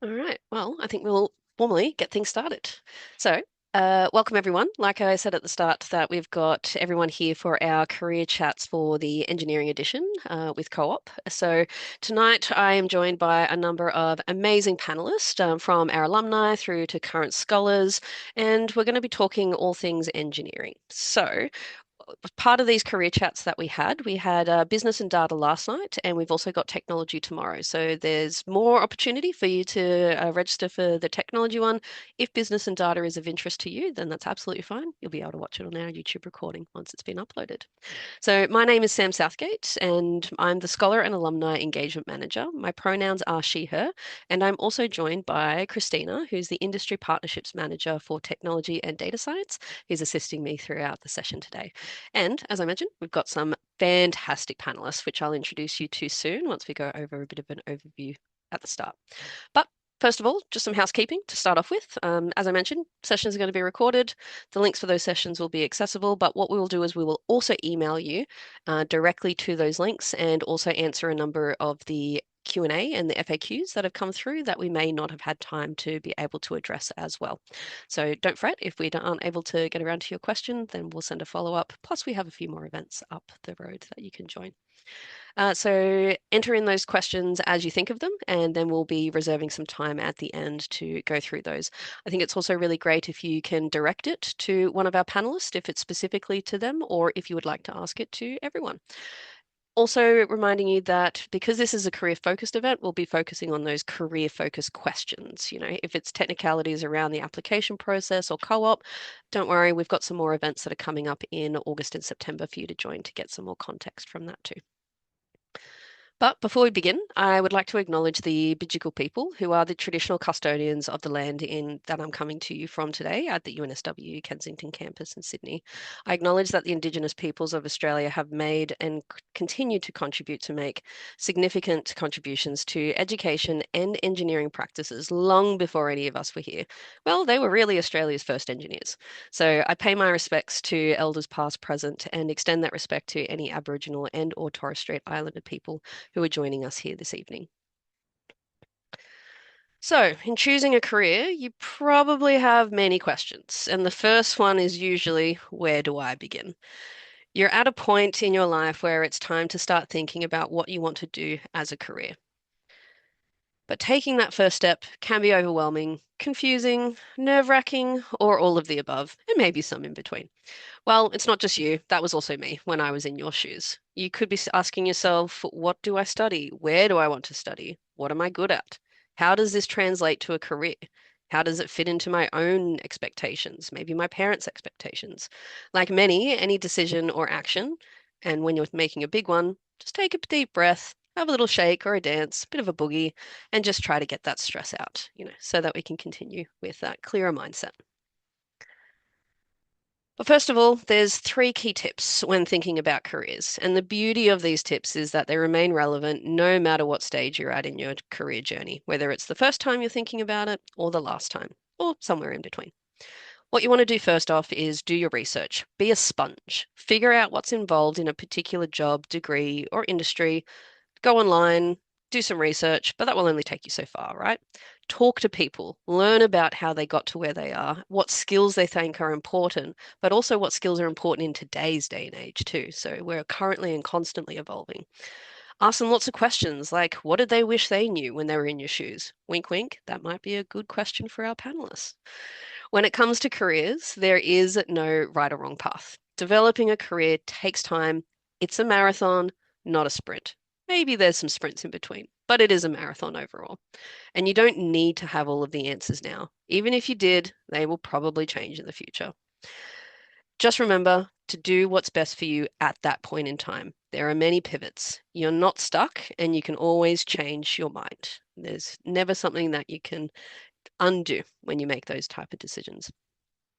All right. Well, I think we'll formally get things started. So, welcome everyone. Like I said at the start, that we've got everyone here for our career chats for the engineering edition with Co-op. So tonight I am joined by a number of amazing panelists from our alumni through to current scholars, and we're going to be talking all things engineering. So, part of these career chats that we had business and data last night, and we've also got technology tomorrow. So there's more opportunity for you to register for the technology one. If business and data is of interest to you, then that's absolutely fine. You'll be able to watch it on our YouTube recording once it's been uploaded. So, my name is Sam Southgate, and I'm the Scholar and Alumni Engagement Manager. My pronouns are she, her, and I'm also joined by Christina, who's the Industry Partnerships Manager for Technology and Data Science, who's assisting me throughout the session today. And as I mentioned, we've got some fantastic panelists, which I'll introduce you to soon once we go over a bit of an overview at the start. But first of all, just some housekeeping to start off with. As I mentioned, sessions are going to be recorded. The links for those sessions will be accessible, but what we will do is we will also email you directly to those links and also answer a number of the Q&A and the FAQs that have come through that we may not have had time to be able to address as well. So don't fret if we aren't able to get around to your question, then we'll send a follow-up. Plus, we have a few more events up the road that you can join. So enter in those questions as you think of them, and then we'll be reserving some time at the end to go through those. I think it's also really great if you can direct it to one of our panelists, if it's specifically to them, or if you would like to ask it to everyone. Also reminding you that because this is a career focused event, we'll be focusing on those career focused questions. If it's technicalities around the application process or co-op, don't worry, we've got some more events that are coming up in August and September for you to join to get some more context from that too. But before we begin, I would like to acknowledge the Bidjigal people who are the traditional custodians of the land that I'm coming to you from today at the UNSW Kensington campus in Sydney. I acknowledge that the Indigenous peoples of Australia have made and continue to contribute to make significant contributions to education and engineering practices long before any of us were here. Well, they were really Australia's first engineers. So I pay my respects to elders past, present, and extend that respect to any Aboriginal and or Torres Strait Islander people who are joining us here this evening. So, in choosing a career, you probably have many questions. And the first one is usually, where do I begin? You're at a point in your life where it's time to start thinking about what you want to do as a career. But taking that first step can be overwhelming, confusing, nerve-wracking, or all of the above, and maybe some in between. Well, it's not just you. That was also me when I was in your shoes. You could be asking yourself, what do I study? Where do I want to study? What am I good at? How does this translate to a career? How does it fit into my own expectations? Maybe my parents' expectations. Like any decision or action, and when you're making a big one, just take a deep breath, have a little shake or a dance, a bit of a boogie, and just try to get that stress out, so that we can continue with that clearer mindset. Well, first of all, there's three key tips when thinking about careers. And the beauty of these tips is that they remain relevant no matter what stage you're at in your career journey, whether it's the first time you're thinking about it or the last time, or somewhere in between. What you want to do first off is do your research. Be a sponge. Figure out what's involved in a particular job, degree, or industry. Go online, do some research, but that will only take you so far, right? Talk to people, learn about how they got to where they are, what skills they think are important, but also what skills are important in today's day and age too. So we're currently and constantly evolving. Ask them lots of questions like, what did they wish they knew when they were in your shoes? Wink, wink. That might be a good question for our panelists. When it comes to careers, there is no right or wrong path. Developing a career takes time. It's a marathon, not a sprint. Maybe there's some sprints in between, but it is a marathon overall. And you don't need to have all of the answers now. Even if you did, they will probably change in the future. Just remember to do what's best for you at that point in time. There are many pivots. You're not stuck and you can always change your mind. There's never something that you can undo when you make those type of decisions.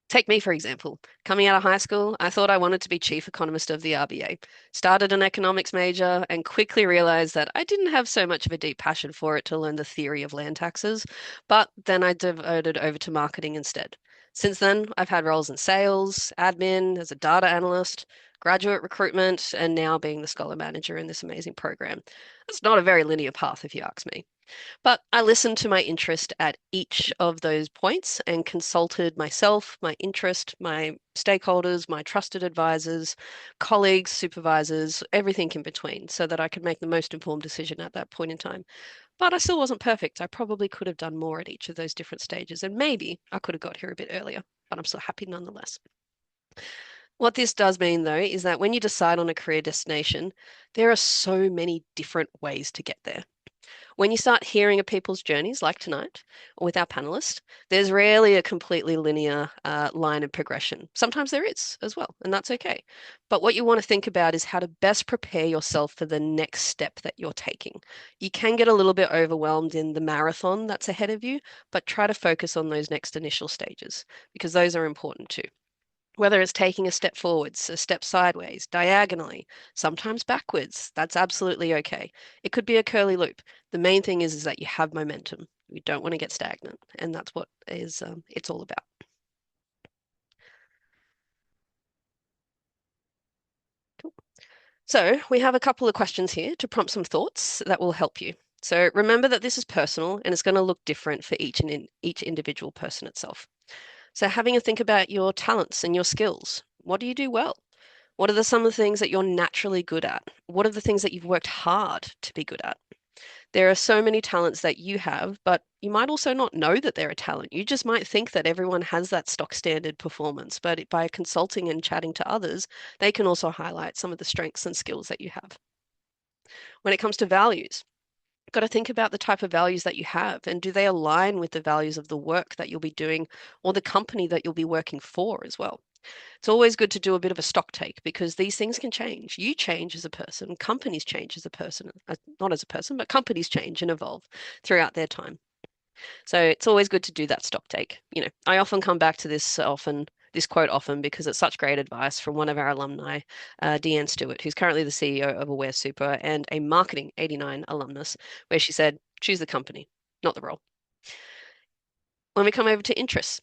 Take me, for example. Coming out of high school, I thought I wanted to be chief economist of the RBA. Started an economics major and quickly realized that I didn't have so much of a deep passion for it to learn the theory of land taxes, but then I devoted over to marketing instead. Since then, I've had roles in sales, admin, as a data analyst, graduate recruitment, and now being the scholar manager in this amazing program. It's not a very linear path, if you ask me. But I listened to my interest at each of those points and consulted myself, my interest, my stakeholders, my trusted advisors, colleagues, supervisors, everything in between, so that I could make the most informed decision at that point in time. But I still wasn't perfect. I probably could have done more at each of those different stages, and maybe I could have got here a bit earlier, but I'm still happy nonetheless. What this does mean, though, is that when you decide on a career destination, there are so many different ways to get there. When you start hearing of people's journeys, like tonight, or with our panelists, there's rarely a completely linear line of progression. Sometimes there is as well, and that's okay. But what you want to think about is how to best prepare yourself for the next step that you're taking. You can get a little bit overwhelmed in the marathon that's ahead of you, but try to focus on those next initial stages because those are important too. Whether it's taking a step forwards, a step sideways, diagonally, sometimes backwards, that's absolutely okay. It could be a curly loop. The main thing is that you have momentum. You don't want to get stagnant, and that's what is it's all about. Cool. So we have a couple of questions here to prompt some thoughts that will help you. So remember that this is personal and it's going to look different for each individual person itself. So having a think about your talents and your skills. What do you do well? What are some of the things that you're naturally good at? What are the things that you've worked hard to be good at? There are so many talents that you have, but you might also not know that they're a talent. You just might think that everyone has that stock standard performance, but by consulting and chatting to others, they can also highlight some of the strengths and skills that you have. When it comes to values, you've got to think about the type of values that you have and do they align with the values of the work that you'll be doing or the company that you'll be working for as well. It's always good to do a bit of a stock take because these things can change. You change as a person, companies change as a person, not as a person, but companies change and evolve throughout their time. So it's always good to do that stock take. I often come back to this quote often because it's such great advice from one of our alumni, Deanne Stewart, who's currently the CEO of Aware Super and a Marketing 89 alumnus, where she said, choose the company, not the role. When we come over to interests,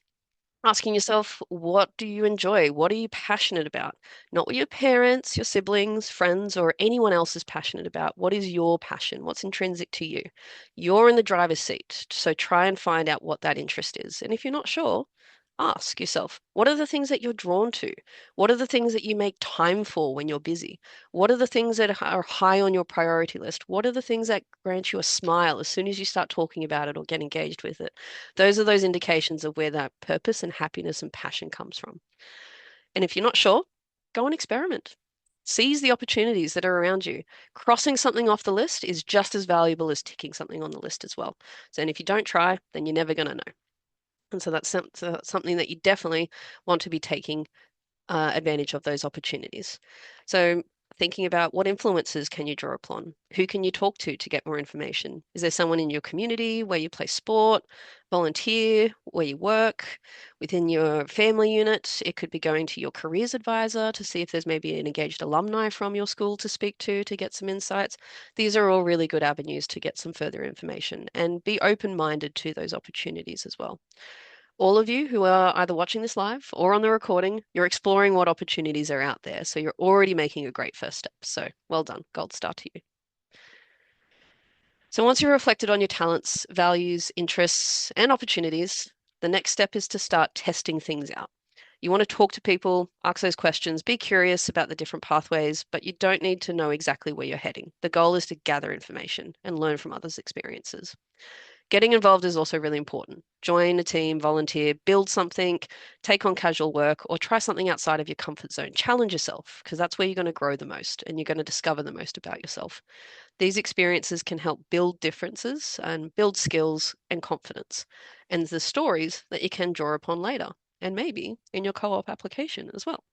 asking yourself, what do you enjoy? What are you passionate about? Not what your parents, your siblings, friends, or anyone else is passionate about. What is your passion? What's intrinsic to you? You're in the driver's seat, so try and find out what that interest is. And if you're not sure, ask yourself, what are the things that you're drawn to? What are the things that you make time for when you're busy? What are the things that are high on your priority list? What are the things that grant you a smile as soon as you start talking about it or get engaged with it? Those are those indications of where that purpose and happiness and passion comes from. And if you're not sure, go and experiment. Seize the opportunities that are around you. Crossing something off the list is just as valuable as ticking something on the list as well. So, and if you don't try, then you're never going to know. And so that's something that you definitely want to be taking advantage of those opportunities. So thinking about what influences can you draw upon? Who can you talk to get more information? Is there someone in your community where you play sport, volunteer, where you work, within your family unit? It could be going to your careers advisor to see if there's maybe an engaged alumni from your school to speak to get some insights. These are all really good avenues to get some further information and be open-minded to those opportunities as well. All of you who are either watching this live or on the recording, you're exploring what opportunities are out there. So you're already making a great first step. So well done. Gold star to you. So once you've reflected on your talents, values, interests, and opportunities, the next step is to start testing things out. You want to talk to people, ask those questions, be curious about the different pathways, but you don't need to know exactly where you're heading. The goal is to gather information and learn from others' experiences. Getting involved is also really important. Join a team, volunteer, build something, take on casual work, or try something outside of your comfort zone. Challenge yourself because that's where you're going to grow the most and you're going to discover the most about yourself. These experiences can help build differences and build skills and confidence, and the stories that you can draw upon later, and maybe in your co-op application as well.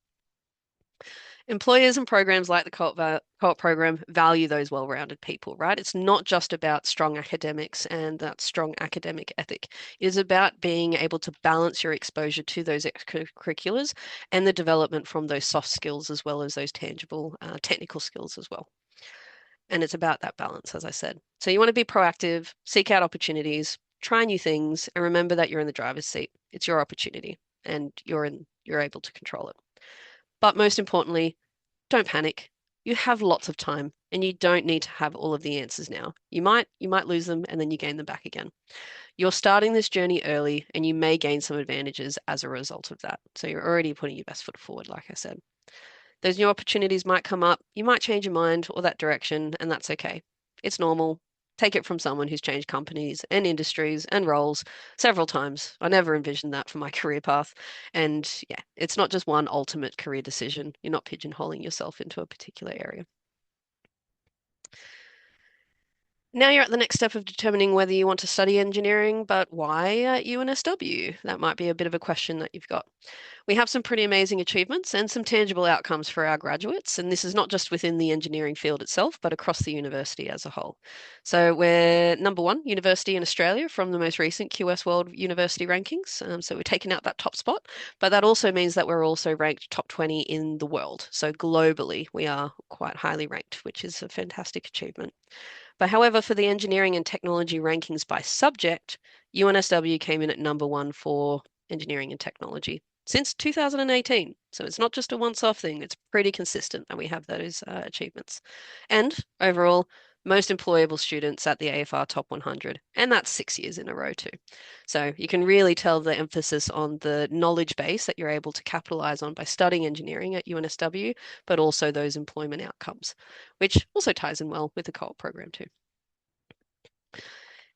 Employers and programs like the co-op program value those well-rounded people, right? It's not just about strong academics and that strong academic ethic. It is about being able to balance your exposure to those extracurriculars and the development from those soft skills as well as those tangible technical skills as well. And it's about that balance, as I said. So you want to be proactive, seek out opportunities, try new things, and remember that you're in the driver's seat. It's your opportunity and you're able to control it. But most importantly, don't panic. You have lots of time and you don't need to have all of the answers now. You might lose them and then you gain them back again. You're starting this journey early and you may gain some advantages as a result of that. So you're already putting your best foot forward, like I said. Those new opportunities might come up. You might change your mind or that direction, and that's okay. It's normal. Take it from someone who's changed companies and industries and roles several times. I never envisioned that for my career path. And yeah, it's not just one ultimate career decision. You're not pigeonholing yourself into a particular area. Now you're at the next step of determining whether you want to study engineering, but why at UNSW? That might be a bit of a question that you've got. We have some pretty amazing achievements and some tangible outcomes for our graduates, and this is not just within the engineering field itself, but across the university as a whole. So we're number one university in Australia from the most recent QS World University rankings. So we're taking out that top spot, but that also means that we're also ranked top 20 in the world. So globally, we are quite highly ranked, which is a fantastic achievement. But however, for the engineering and technology rankings by subject, UNSW came in at number one for engineering and technology since 2018. So it's not just a once-off thing, it's pretty consistent that we have those achievements. And overall, most employable students at the AFR Top 100, and that's 6 years in a row too. So you can really tell the emphasis on the knowledge base that you're able to capitalize on by studying engineering at UNSW, but also those employment outcomes, which also ties in well with the co-op program too.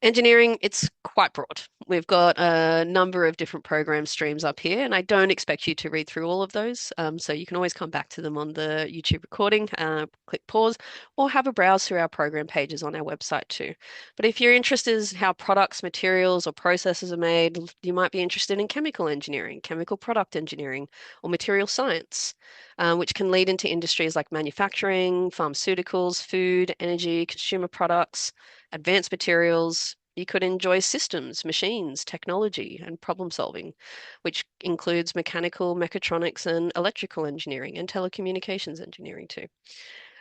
Engineering, it's quite broad. We've got a number of different program streams up here, and I don't expect you to read through all of those. So you can always come back to them on the YouTube recording, click pause, or have a browse through our program pages on our website too. But if you're interested in how products, materials, or processes are made, you might be interested in chemical engineering, chemical product engineering, or material science, which can lead into industries like manufacturing, pharmaceuticals, food, energy, consumer products, advanced materials. You could enjoy systems, machines, technology, and problem solving, which includes mechanical, mechatronics, and electrical engineering, and telecommunications engineering too.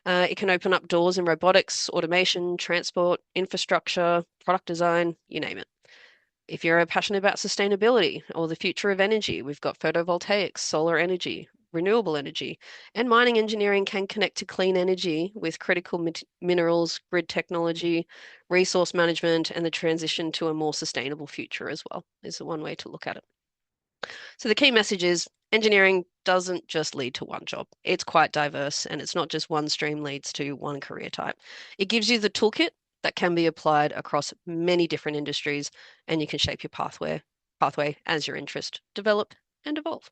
It can open up doors in robotics, automation, transport, infrastructure, product design, you name it. If you're passionate about sustainability or the future of energy, we've got photovoltaics, solar energy, renewable energy, and mining engineering can connect to clean energy with critical minerals, grid technology, resource management, and the transition to a more sustainable future as well, is one way to look at it. So the key message is engineering doesn't just lead to one job. It's quite diverse, and it's not just one stream leads to one career type. It gives you the toolkit that can be applied across many different industries, and you can shape your pathway as your interest develop and evolve.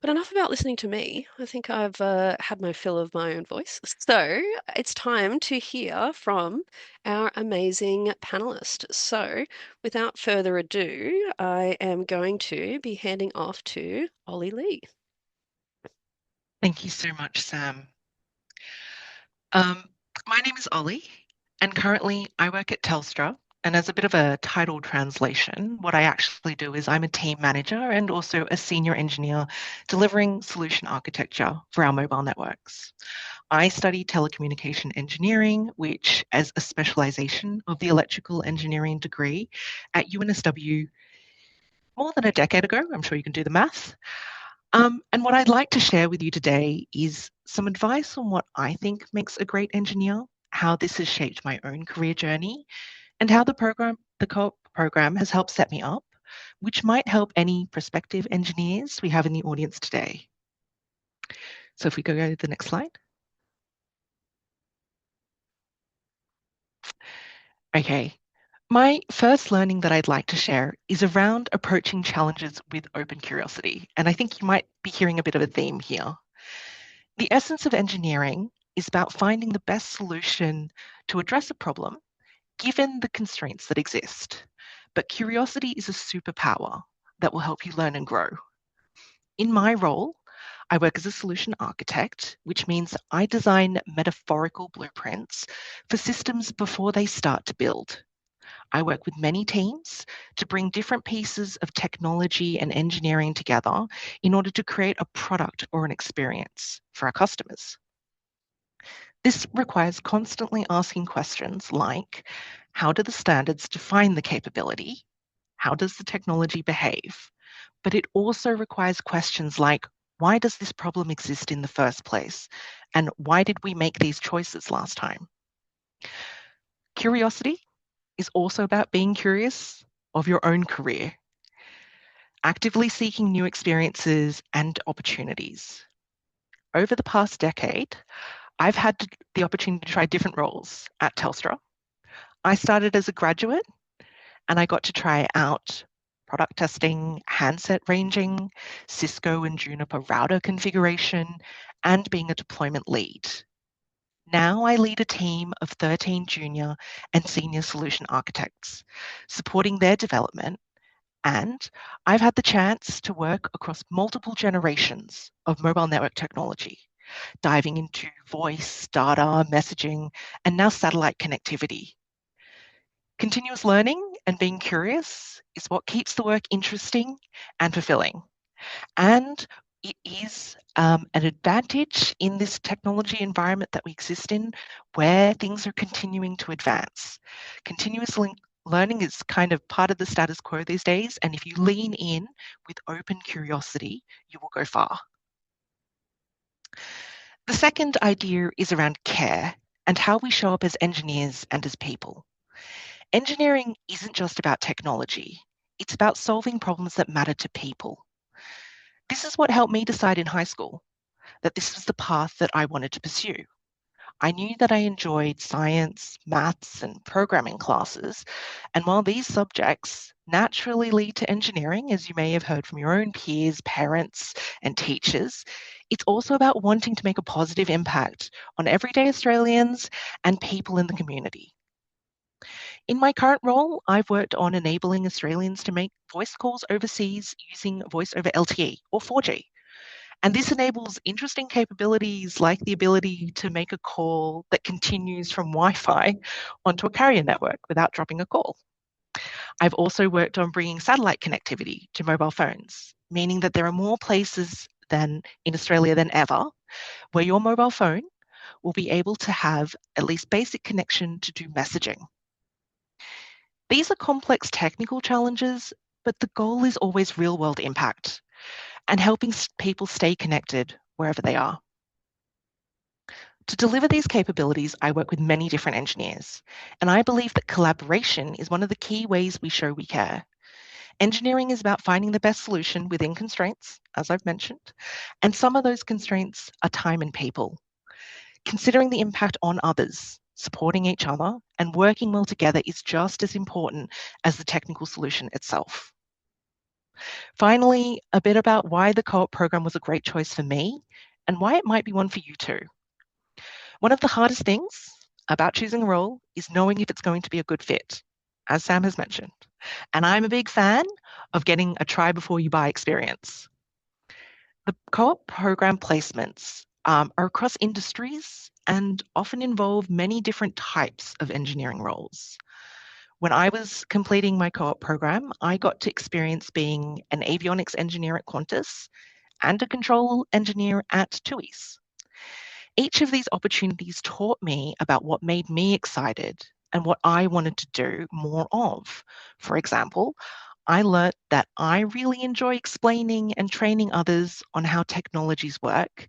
But enough about listening to me. I think I've had my fill of my own voice. So it's time to hear from our amazing panelist. So without further ado, I am going to be handing off to Ollie Lee. Thank you so much, Sam. My name is Ollie, and currently I work at Telstra. And as a bit of a title translation, what I actually do is I'm a team manager and also a senior engineer delivering solution architecture for our mobile networks. I study telecommunication engineering, which as a specialization of the electrical engineering degree at UNSW more than a decade ago. I'm sure you can do the math. And what I'd like to share with you today is some advice on what I think makes a great engineer, how this has shaped my own career journey, and how the co-op program has helped set me up, which might help any prospective engineers we have in the audience today. So if we go to the next slide. Okay. My first learning that I'd like to share is around approaching challenges with open curiosity. And I think you might be hearing a bit of a theme here. The essence of engineering is about finding the best solution to address a problem, given the constraints that exist. But curiosity is a superpower that will help you learn and grow. In my role, I work as a solution architect, which means I design metaphorical blueprints for systems before they start to build. I work with many teams to bring different pieces of technology and engineering together in order to create a product or an experience for our customers. This requires constantly asking questions like, how do the standards define the capability? How does the technology behave? But it also requires questions like, why does this problem exist in the first place? And why did we make these choices last time? Curiosity is also about being curious of your own career, actively seeking new experiences and opportunities. Over the past decade, I've had the opportunity to try different roles at Telstra. I started as a graduate and I got to try out product testing, handset ranging, Cisco and Juniper router configuration, and being a deployment lead. Now I lead a team of 13 junior and senior solution architects, supporting their development. And I've had the chance to work across multiple generations of mobile network technology, diving into voice, data, messaging, and now satellite connectivity. Continuous learning and being curious is what keeps the work interesting and fulfilling. And it is an advantage in this technology environment that we exist in where things are continuing to advance. Continuous learning is kind of part of the status quo these days. And if you lean in with open curiosity, you will go far. The second idea is around care and how we show up as engineers and as people. Engineering isn't just about technology, it's about solving problems that matter to people. This is what helped me decide in high school that this was the path that I wanted to pursue. I knew that I enjoyed science, maths, and programming classes. And while these subjects naturally lead to engineering, as you may have heard from your own peers, parents, and teachers, it's also about wanting to make a positive impact on everyday Australians and people in the community. In my current role, I've worked on enabling Australians to make voice calls overseas using voice over LTE or 4G. And this enables interesting capabilities like the ability to make a call that continues from Wi-Fi onto a carrier network without dropping a call. I've also worked on bringing satellite connectivity to mobile phones, meaning that there are more places than in Australia than ever where your mobile phone will be able to have at least basic connection to do messaging. These are complex technical challenges, but the goal is always real-world impact and helping people stay connected wherever they are. To deliver these capabilities, I work with many different engineers, and I believe that collaboration is one of the key ways we show we care. Engineering is about finding the best solution within constraints, as I've mentioned, and some of those constraints are time and people. Considering the impact on others, supporting each other, and working well together is just as important as the technical solution itself. Finally, a bit about why the co-op program was a great choice for me and why it might be one for you too. One of the hardest things about choosing a role is knowing if it's going to be a good fit, as Sam has mentioned. And I'm a big fan of getting a try before you buy experience. The co-op program placements are across industries and often involve many different types of engineering roles. When I was completing my co-op program, I got to experience being an avionics engineer at Qantas and a control engineer at TUI's. Each of these opportunities taught me about what made me excited and what I wanted to do more of. For example, I learnt that I really enjoy explaining and training others on how technologies work.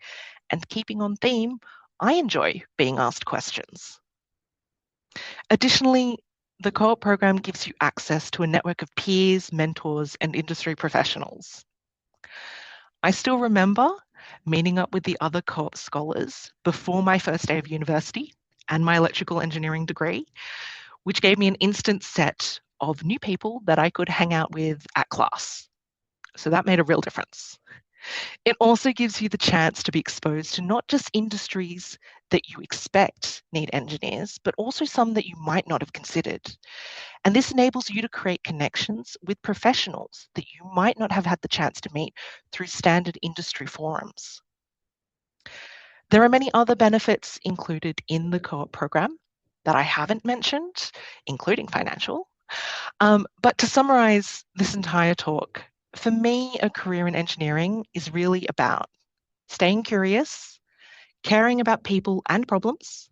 And keeping on theme, I enjoy being asked questions. Additionally, the co-op program gives you access to a network of peers, mentors, and industry professionals. I still remember meeting up with the other co-op scholars before my first day of university and my electrical engineering degree, which gave me an instant set of new people that I could hang out with at class. So that made a real difference. It also gives you the chance to be exposed to not just industries that you expect need engineers, but also some that you might not have considered. And this enables you to create connections with professionals that you might not have had the chance to meet through standard industry forums. There are many other benefits included in the co-op program that I haven't mentioned, including financial. But to summarize this entire talk, for me, a career in engineering is really about staying curious, caring about people and problems,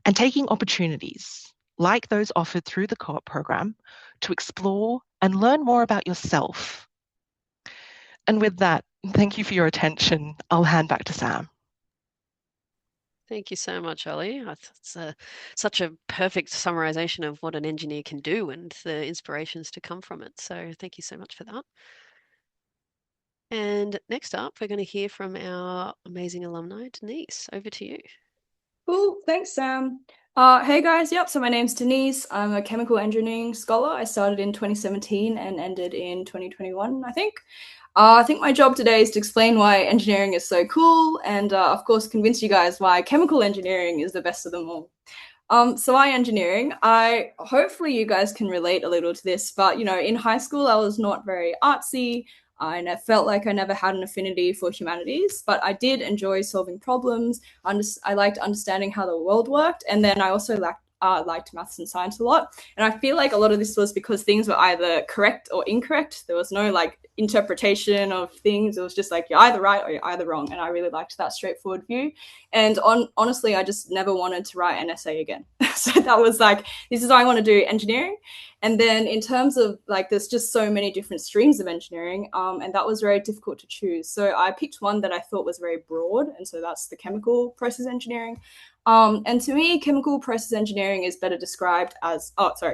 and taking opportunities like those offered through the co-op program to explore and learn more about yourself. And with that, thank you for your attention. I'll hand back to Sam. Thank you so much, Ollie. It's such a perfect summarization of what an engineer can do and the inspirations to come from it. So thank you so much for that. And next up, we're going to hear from our amazing alumni, Denise. Over to you. Cool, thanks, Sam. Hey guys, yep, so my name's Denise. I'm a chemical engineering scholar. I started in 2017 and ended in 2021, I think. I think my job today is to explain why engineering is so cool and, of course, convince you guys why chemical engineering is the best of them all. So why engineering? I hopefully you guys can relate a little to this, but in high school I was not very artsy. Felt like I never had an affinity for humanities, but I did enjoy solving problems. I liked understanding how the world worked, and then I also liked maths and science a lot. And I feel like a lot of this was because things were either correct or incorrect. There was no like interpretation of things. It was just like you're either right or you're either wrong. And I really liked that straightforward view. And honestly, I just never wanted to write an essay again. So that was like, this is why I want to do engineering. And then in terms of like, there's just so many different streams of engineering, and that was very difficult to choose. So I picked one that I thought was very broad, and so that's the chemical process engineering. And to me, chemical process engineering is better described as,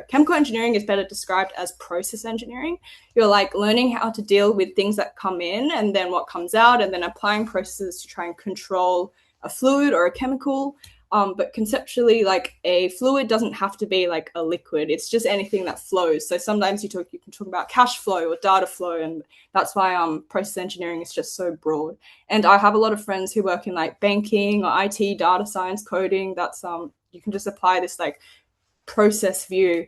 chemical engineering is better described as process engineering. You're like learning how to deal with things that come in and then what comes out, and then applying processes to try and control a fluid or a chemical. But conceptually, like a fluid doesn't have to be like a liquid. It's just anything that flows. So sometimes you can talk about cash flow or data flow, and that's why process engineering is just so broad. And I have a lot of friends who work in like banking or IT, data science, coding. That's you can just apply this like process view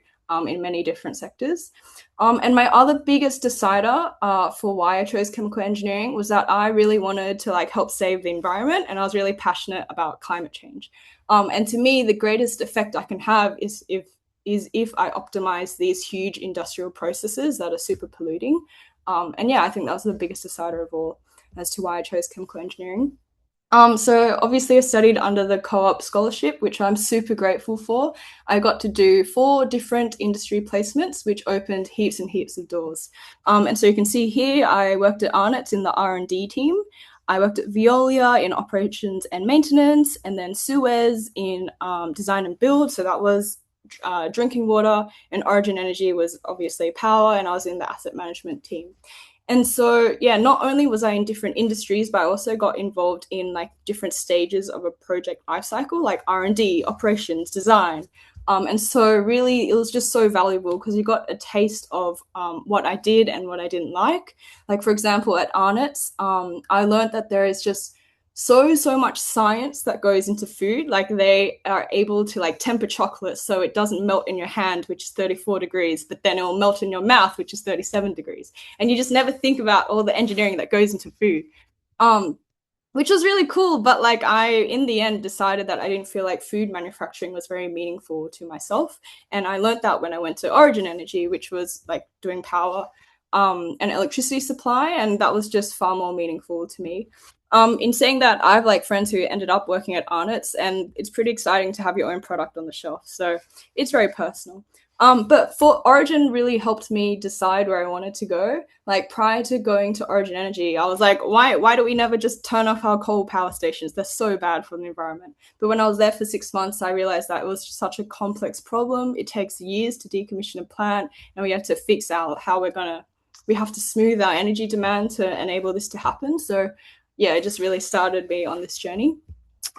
in many different sectors. And my other biggest decider for why I chose chemical engineering was that I really wanted to like help save the environment, and I was really passionate about climate change. And to me, the greatest effect I can have is if I optimize these huge industrial processes that are super polluting. And yeah, I think that was the biggest decider of all as to why I chose chemical engineering. So obviously I studied under the co-op scholarship, which I'm super grateful for. I got to do 4 different industry placements, which opened heaps and heaps of doors. And so you can see here, I worked at Arnott's in the R&D team. I worked at Veolia in operations and maintenance, and then Suez in design and build. So that was drinking water, and Origin Energy was obviously power, and I was in the asset management team. And so, yeah, not only was I in different industries, but I also got involved in like different stages of a project lifecycle, like R&D, operations, design. And so really, it was just so valuable because you got a taste of what I did and what I didn't like. Like, for example, at Arnott's, I learned that there is just so much science that goes into food. Like they are able to like temper chocolate so it doesn't melt in your hand, which is 34 degrees, but then it will melt in your mouth, which is 37 degrees. And you just never think about all the engineering that goes into food. Um, which was really cool, but like I in the end decided that I didn't feel like food manufacturing was very meaningful to myself. And I learned that when I went to Origin Energy, which was like doing power and electricity supply, and that was just far more meaningful to me. In saying that, I have like friends who ended up working at Arnott's, and it's pretty exciting to have your own product on the shelf. So it's very personal. But for Origin really helped me decide where I wanted to go. Like prior to going to Origin Energy, I was like, why do we never just turn off our coal power stations? They're so bad for the environment. But when I was there for 6 months, I realized that it was such a complex problem. It takes years to decommission a plant, and we have to fix out how we have to smooth our energy demand to enable this to happen. So yeah, it just really started me on this journey.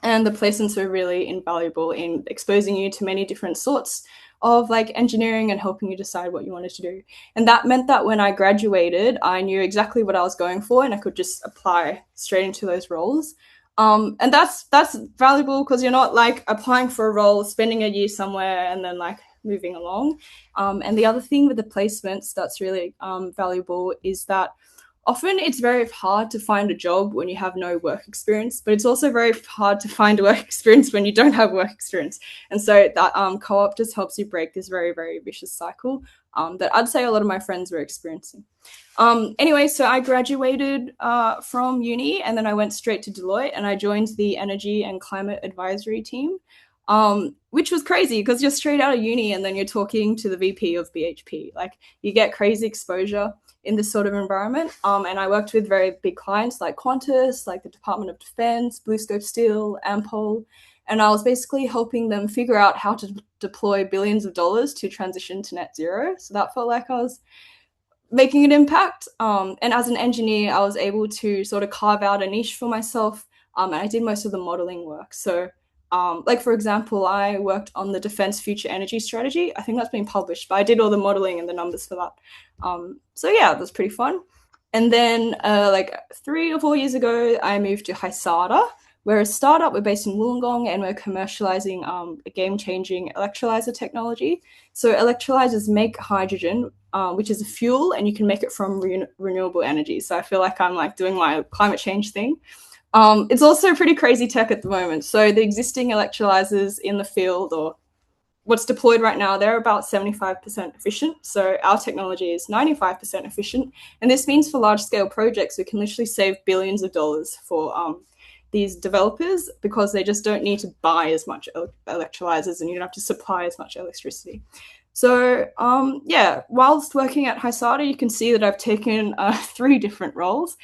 And the placements were really invaluable in exposing you to many different sorts of like engineering and helping you decide what you wanted to do. And that meant that when I graduated, I knew exactly what I was going for, and I could just apply straight into those roles. And that's valuable because you're not like applying for a role, spending a year somewhere, and then like moving along. And the other thing with the placements that's really valuable is that often it's very hard to find a job when you have no work experience, but it's also very hard to find work experience when you don't have work experience. And so that co-op just helps you break this very, very vicious cycle that I'd say a lot of my friends were experiencing. Anyway, so I graduated from uni, and then I went straight to Deloitte, and I joined the Energy and Climate Advisory team, which was crazy because you're straight out of uni and then you're talking to the VP of BHP. Like you get crazy exposure in this sort of environment. And I worked with very big clients like Qantas, like the Department of Defense, BlueScope Steel, Ampol. and I was basically helping them figure out how to deploy billions of dollars to transition to net zero. So that felt like I was making an impact. And as an engineer, I was able to sort of carve out a niche for myself, and I did most of the modeling work. So, like for example, I worked on the Defense Future Energy Strategy. I think that's been published, but I did all the modeling and the numbers for that. So yeah, that was pretty fun. And then, like 3 or 4 years ago, I moved to Hysata. We're a startup. We're based in Wollongong, and we're commercializing a game-changing electrolyzer technology. So electrolyzers make hydrogen, which is a fuel, and you can make it from renewable energy. So I feel like I'm like doing my climate change thing. It's also pretty crazy tech at the moment. So the existing electrolyzers in the field, or what's deployed right now, they're about 75% efficient. So our technology is 95% efficient. And this means for large scale projects, we can literally save billions of dollars for these developers, because they just don't need to buy as much electrolyzers, and you don't have to supply as much electricity. So yeah, whilst working at Hysata, you can see that I've taken 3 different roles.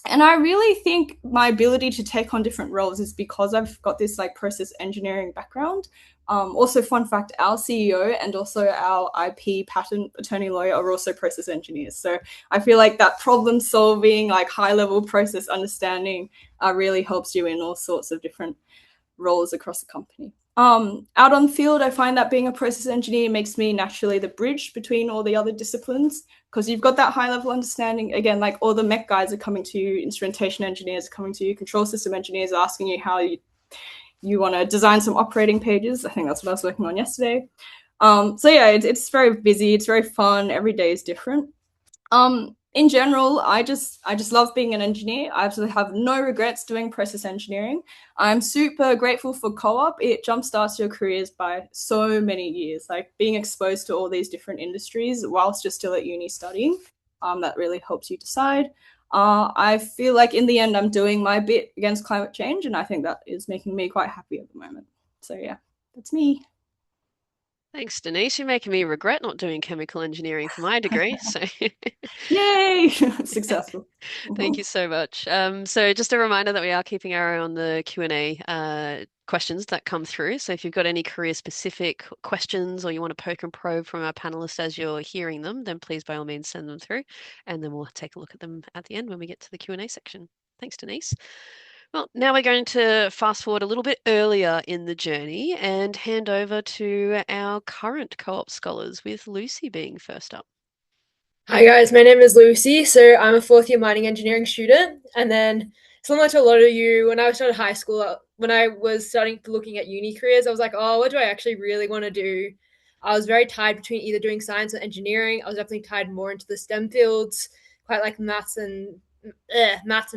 And I really think my ability to take on different roles is because I've got this like process engineering background. Also, fun fact, our CEO and also our IP patent attorney lawyer are also process engineers. So I feel like that problem solving, like high level process understanding really helps you in all sorts of different roles across the company. Out on the field, I find that being a process engineer makes me naturally the bridge between all the other disciplines, because you've got that high level understanding. Again, like all the mech guys are coming to you, instrumentation engineers are coming to you, control system engineers are asking you how you want to design some operating pages. I think that's what I was working on yesterday. So yeah, it's very busy. It's very fun. Every day is different. In general, I just love being an engineer. I absolutely have no regrets doing process engineering. I'm super grateful for co-op. It jumpstarts your careers by so many years. Like being exposed to all these different industries whilst you're still at uni studying, that really helps you decide. I feel like in the end, I'm doing my bit against climate change, and I think that is making me quite happy at the moment. So yeah, that's me. Thanks, Denise. You're making me regret not doing chemical engineering for my degree. So Yay! Successful. thank you so much. So just a reminder that we are keeping our eye on the Q&A questions that come through. So if you've got any career specific questions or you want to poke and probe from our panelists as you're hearing them, then please by all means send them through, and then we'll take a look at them at the end when we get to the Q&A section. Thanks, Denise. Well, now we're going to fast forward a little bit earlier in the journey and hand over to our current co-op scholars, with Lucy being first up. Hi guys, my name is Lucy. So I'm a 4th year mining engineering student. And then similar to a lot of you, when I started high school, when I was starting looking at uni careers, I was like, oh, what do I actually really want to do? I was very tied between either doing science or engineering. I was definitely tied more into the STEM fields, quite like maths and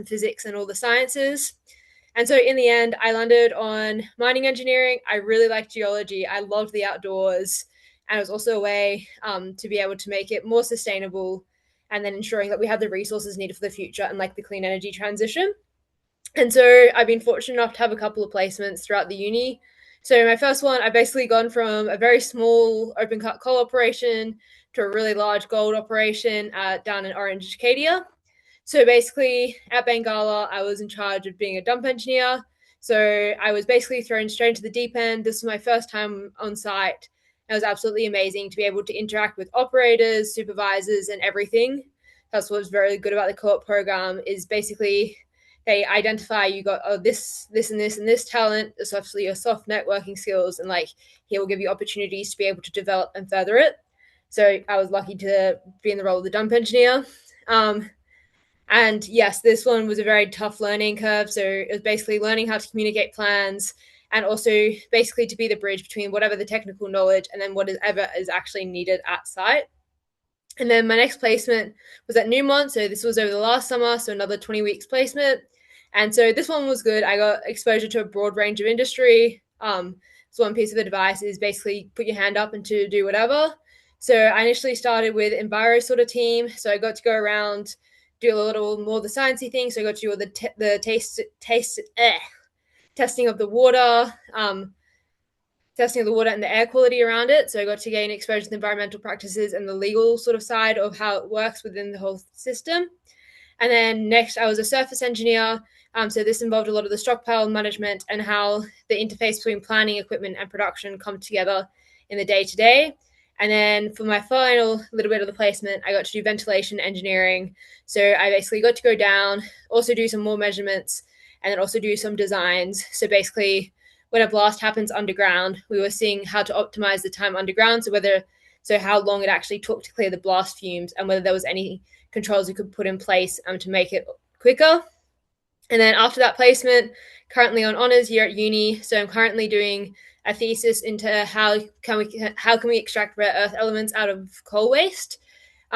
physics and all the sciences. And so in the end, I landed on mining engineering. I really liked geology. I loved the outdoors. And it was also a way to be able to make it more sustainable, and then ensuring that we have the resources needed for the future and like the clean energy transition. And so I've been fortunate enough to have a couple of placements throughout the uni. So my first one, I've basically gone from a very small open cut coal operation to a really large gold operation down in Orange, Acadia. So basically at Bengala, I was in charge of being a dump engineer. So I was basically thrown straight into the deep end. This was my first time on site. It was absolutely amazing to be able to interact with operators, supervisors, and everything. That's what was very good about the co-op program, is basically they identify you got this, and this talent, especially your soft networking skills, and like he will give you opportunities to be able to develop and further it. So I was lucky to be in the role of the dump engineer. And yes, this one was a very tough learning curve. So it was basically learning how to communicate plans, and also basically to be the bridge between whatever the technical knowledge and then whatever is actually needed at site. And then my next placement was at Newmont. So this was over the last summer, so another 20 weeks placement. And so this one was good. I got exposure to a broad range of industry. So one piece of advice is basically put your hand up and to do whatever. So I initially started with Enviro sort of team. So I got to go around, do a little more of the sciencey thing. So I got to do all the testing of the water, testing of the water and the air quality around it. So I got to gain exposure to the environmental practices and the legal sort of side of how it works within the whole system. And then next, I was a surface engineer, So this involved a lot of the stockpile management and how the interface between planning, equipment, and production come together in the day to day. And then for my final little bit of the placement, I got to do ventilation engineering. So I basically got to go down, also do some more measurements, and then also do some designs. So basically, when a blast happens underground, we were seeing how to optimize the time underground. So how long it actually took to clear the blast fumes, and whether there was any controls we could put in place to make it quicker. And then after that placement, currently on honors year at uni. So I'm currently doing a thesis into how can we extract rare earth elements out of coal waste,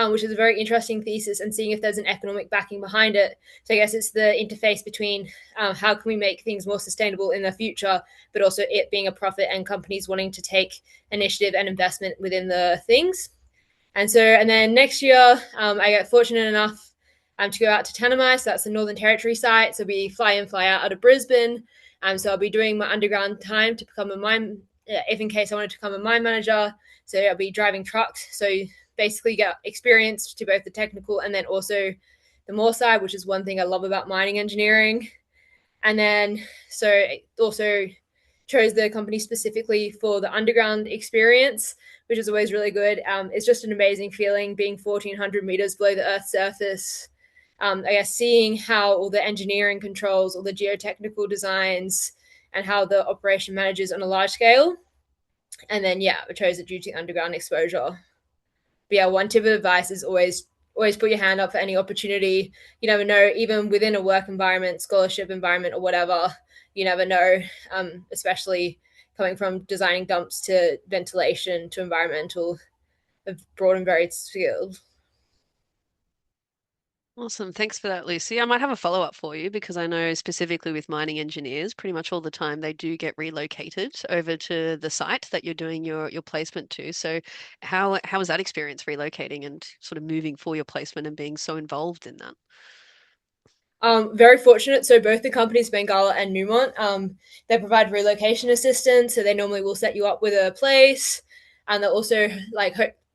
which is a very interesting thesis, and seeing if there's an economic backing behind it. So I guess it's the interface between how can we make things more sustainable in the future, but also it being a profit and companies wanting to take initiative and investment within the things. And then next year, I get fortunate enough to go out to Tanami. So that's the Northern Territory site. So we fly in, fly out of Brisbane. So I'll be doing my underground time to become a mine, if in case I wanted to become a mine manager. So I'll be driving trucks. So basically get experience to both the technical and then also the more side, which is one thing I love about mining engineering. And then so also chose the company specifically for the underground experience, which is always really good. It's just an amazing feeling being 1,400 meters below the Earth's surface. I guess seeing how all the engineering controls, all the geotechnical designs, and how the operation manages on a large scale. And then, yeah, I chose it due to underground exposure. But yeah, one tip of advice is always put your hand up for any opportunity. You never know, even within a work environment, scholarship environment, or whatever. You never know, especially coming from designing dumps to ventilation to environmental, a broad and varied field. Awesome. Thanks for that, Lucy. I might have a follow-up for you because I know specifically with mining engineers, pretty much all the time they do get relocated over to the site that you're doing your placement to. So how was that experience relocating and sort of moving for your placement and being so involved in that? Very fortunate. So both the companies, Bengala and Newmont, they provide relocation assistance. So they normally will set you up with a place, and they'll also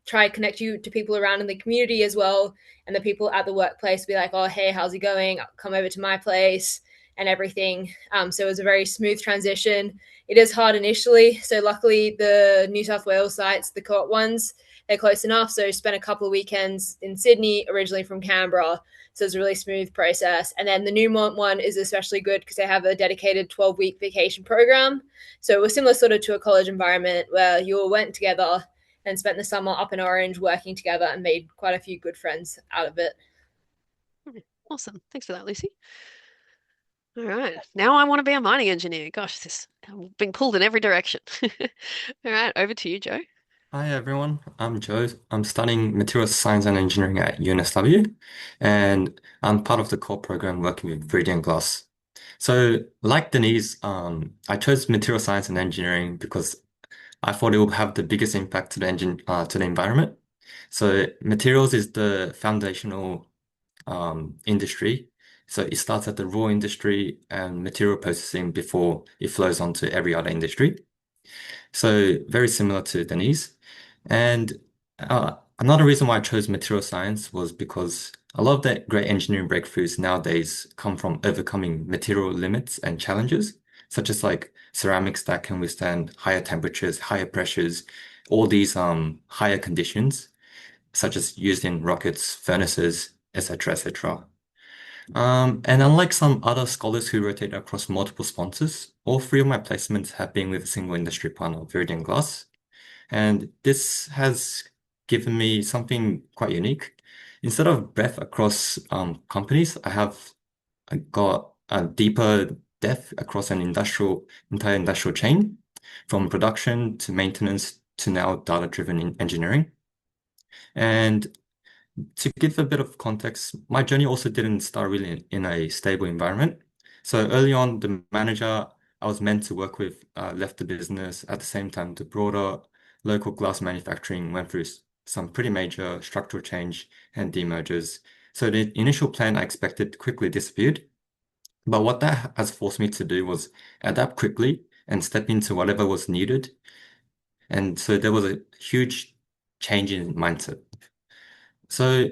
try to connect you to people around in the community as well. And the people at the workplace will be like, "Oh, hey, how's it going? Come over to my place," and everything. So it was a very smooth transition. It is hard initially. So luckily, the New South Wales sites, the co-op ones, they're close enough. So I spent a couple of weekends in Sydney, originally from Canberra. So it's a really smooth process. And then the Newmont one is especially good because they have a dedicated 12-week vacation program. So it was similar sort of to a college environment where you all went together and spent the summer up in Orange working together and made quite a few good friends out of it. Awesome. Thanks for that, Lucy. All right. Now I want to be a mining engineer. Gosh, I'm being pulled in every direction. All right, over to you, Joe. Hi everyone, I'm Joe. I'm studying materials science and engineering at UNSW, and I'm part of the core program working with 3D and glass. So, like Denise, I chose material science and engineering because I thought it would have the biggest impact to the to the environment. So, materials is the foundational industry. So it starts at the raw industry and material processing before it flows on to every other industry. So very similar to Denise. And another reason why I chose material science was because a lot of the great engineering breakthroughs nowadays come from overcoming material limits and challenges, such as like ceramics that can withstand higher temperatures, higher pressures, all these higher conditions, such as used in rockets, furnaces, etc., etc. And unlike some other scholars who rotate across multiple sponsors, all three of my placements have been with a single industry partner, Viridian Glass. And this has given me something quite unique. Instead of breadth across companies, I got a deeper depth across entire industrial chain, from production to maintenance to now data-driven engineering. And to give a bit of context, my journey also didn't start really in a stable environment. So early on, the manager I was meant to work with left the business. At the same time, the broader local glass manufacturing went through some pretty major structural change and demergers. So the initial plan I expected quickly disappeared. But what that has forced me to do was adapt quickly and step into whatever was needed. And so there was a huge change in mindset. So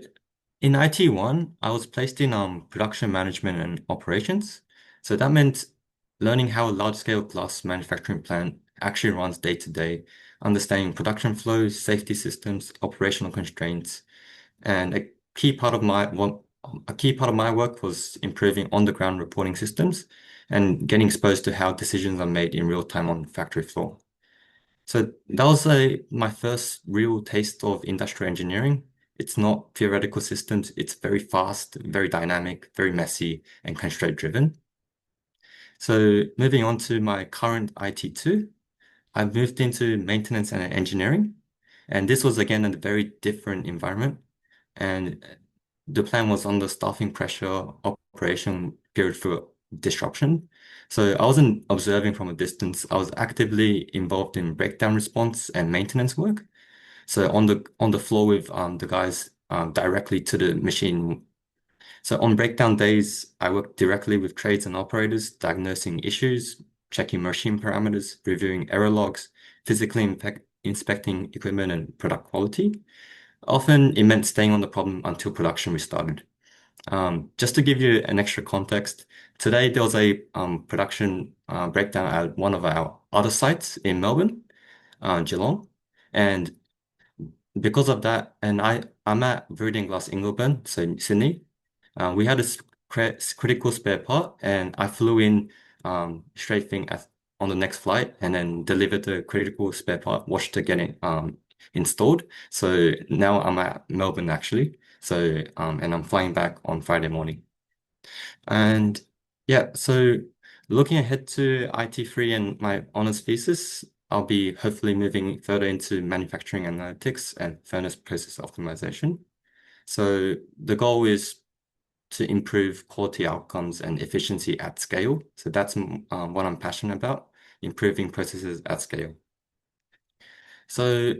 in IT1, I was placed in production management and operations. So that meant learning how a large-scale glass manufacturing plant actually runs day to day, understanding production flows, safety systems, operational constraints, and a key part of my work was improving on-the-ground reporting systems and getting exposed to how decisions are made in real time on the factory floor. So that was my first real taste of industrial engineering. It's not theoretical systems. It's very fast, very dynamic, very messy, and constraint driven. So moving on to my current IT2, I've moved into maintenance and engineering. And this was again a very different environment. And the plan was under staffing pressure, operation period for disruption. So I wasn't observing from a distance. I was actively involved in breakdown response and maintenance work. So on the floor with the guys directly to the machine. So on breakdown days, I worked directly with trades and operators, diagnosing issues, checking machine parameters, reviewing error logs, physically inspecting equipment and product quality. Often it meant staying on the problem until production restarted. Just to give you an extra context, today there was a production breakdown at one of our other sites in Melbourne, Geelong, and because of that, and I'm at Viridian Glass Ingleburn, so in Sydney. We had a critical spare part, and I flew in straight thing on the next flight, and then delivered the critical spare part, watched it getting installed. So now I'm at Melbourne actually. So and I'm flying back on Friday morning. And yeah, so looking ahead to IT3 and my honors thesis, I'll be hopefully moving further into manufacturing analytics and furnace process optimization. So the goal is to improve quality outcomes and efficiency at scale. So that's what I'm passionate about, improving processes at scale. So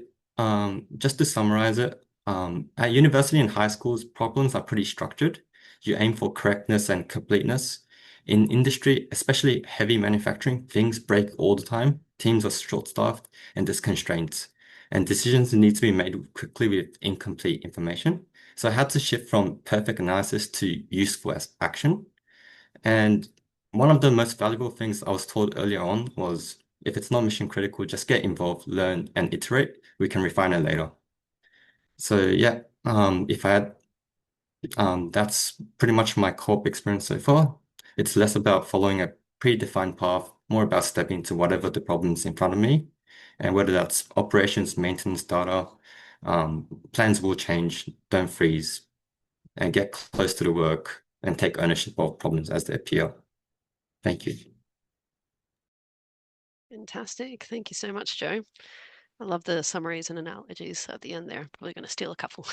just to summarize it, at university and high schools, problems are pretty structured. You aim for correctness and completeness. In industry, especially heavy manufacturing, things break all the time. Teams are short-staffed and there's constraints. And decisions need to be made quickly with incomplete information. So I had to shift from perfect analysis to useful as action. And one of the most valuable things I was told earlier on was if it's not mission critical, just get involved, learn, and iterate. We can refine it later. So yeah, if I had, that's pretty much my co-op experience so far. It's less about following a predefined path, more about stepping into whatever the problem's in front of me, and whether that's operations, maintenance, data, plans will change, don't freeze, and get close to the work and take ownership of problems as they appear. Thank you. Fantastic. Thank you so much, Joe. I love the summaries and analogies at the end there. Probably going to steal a couple.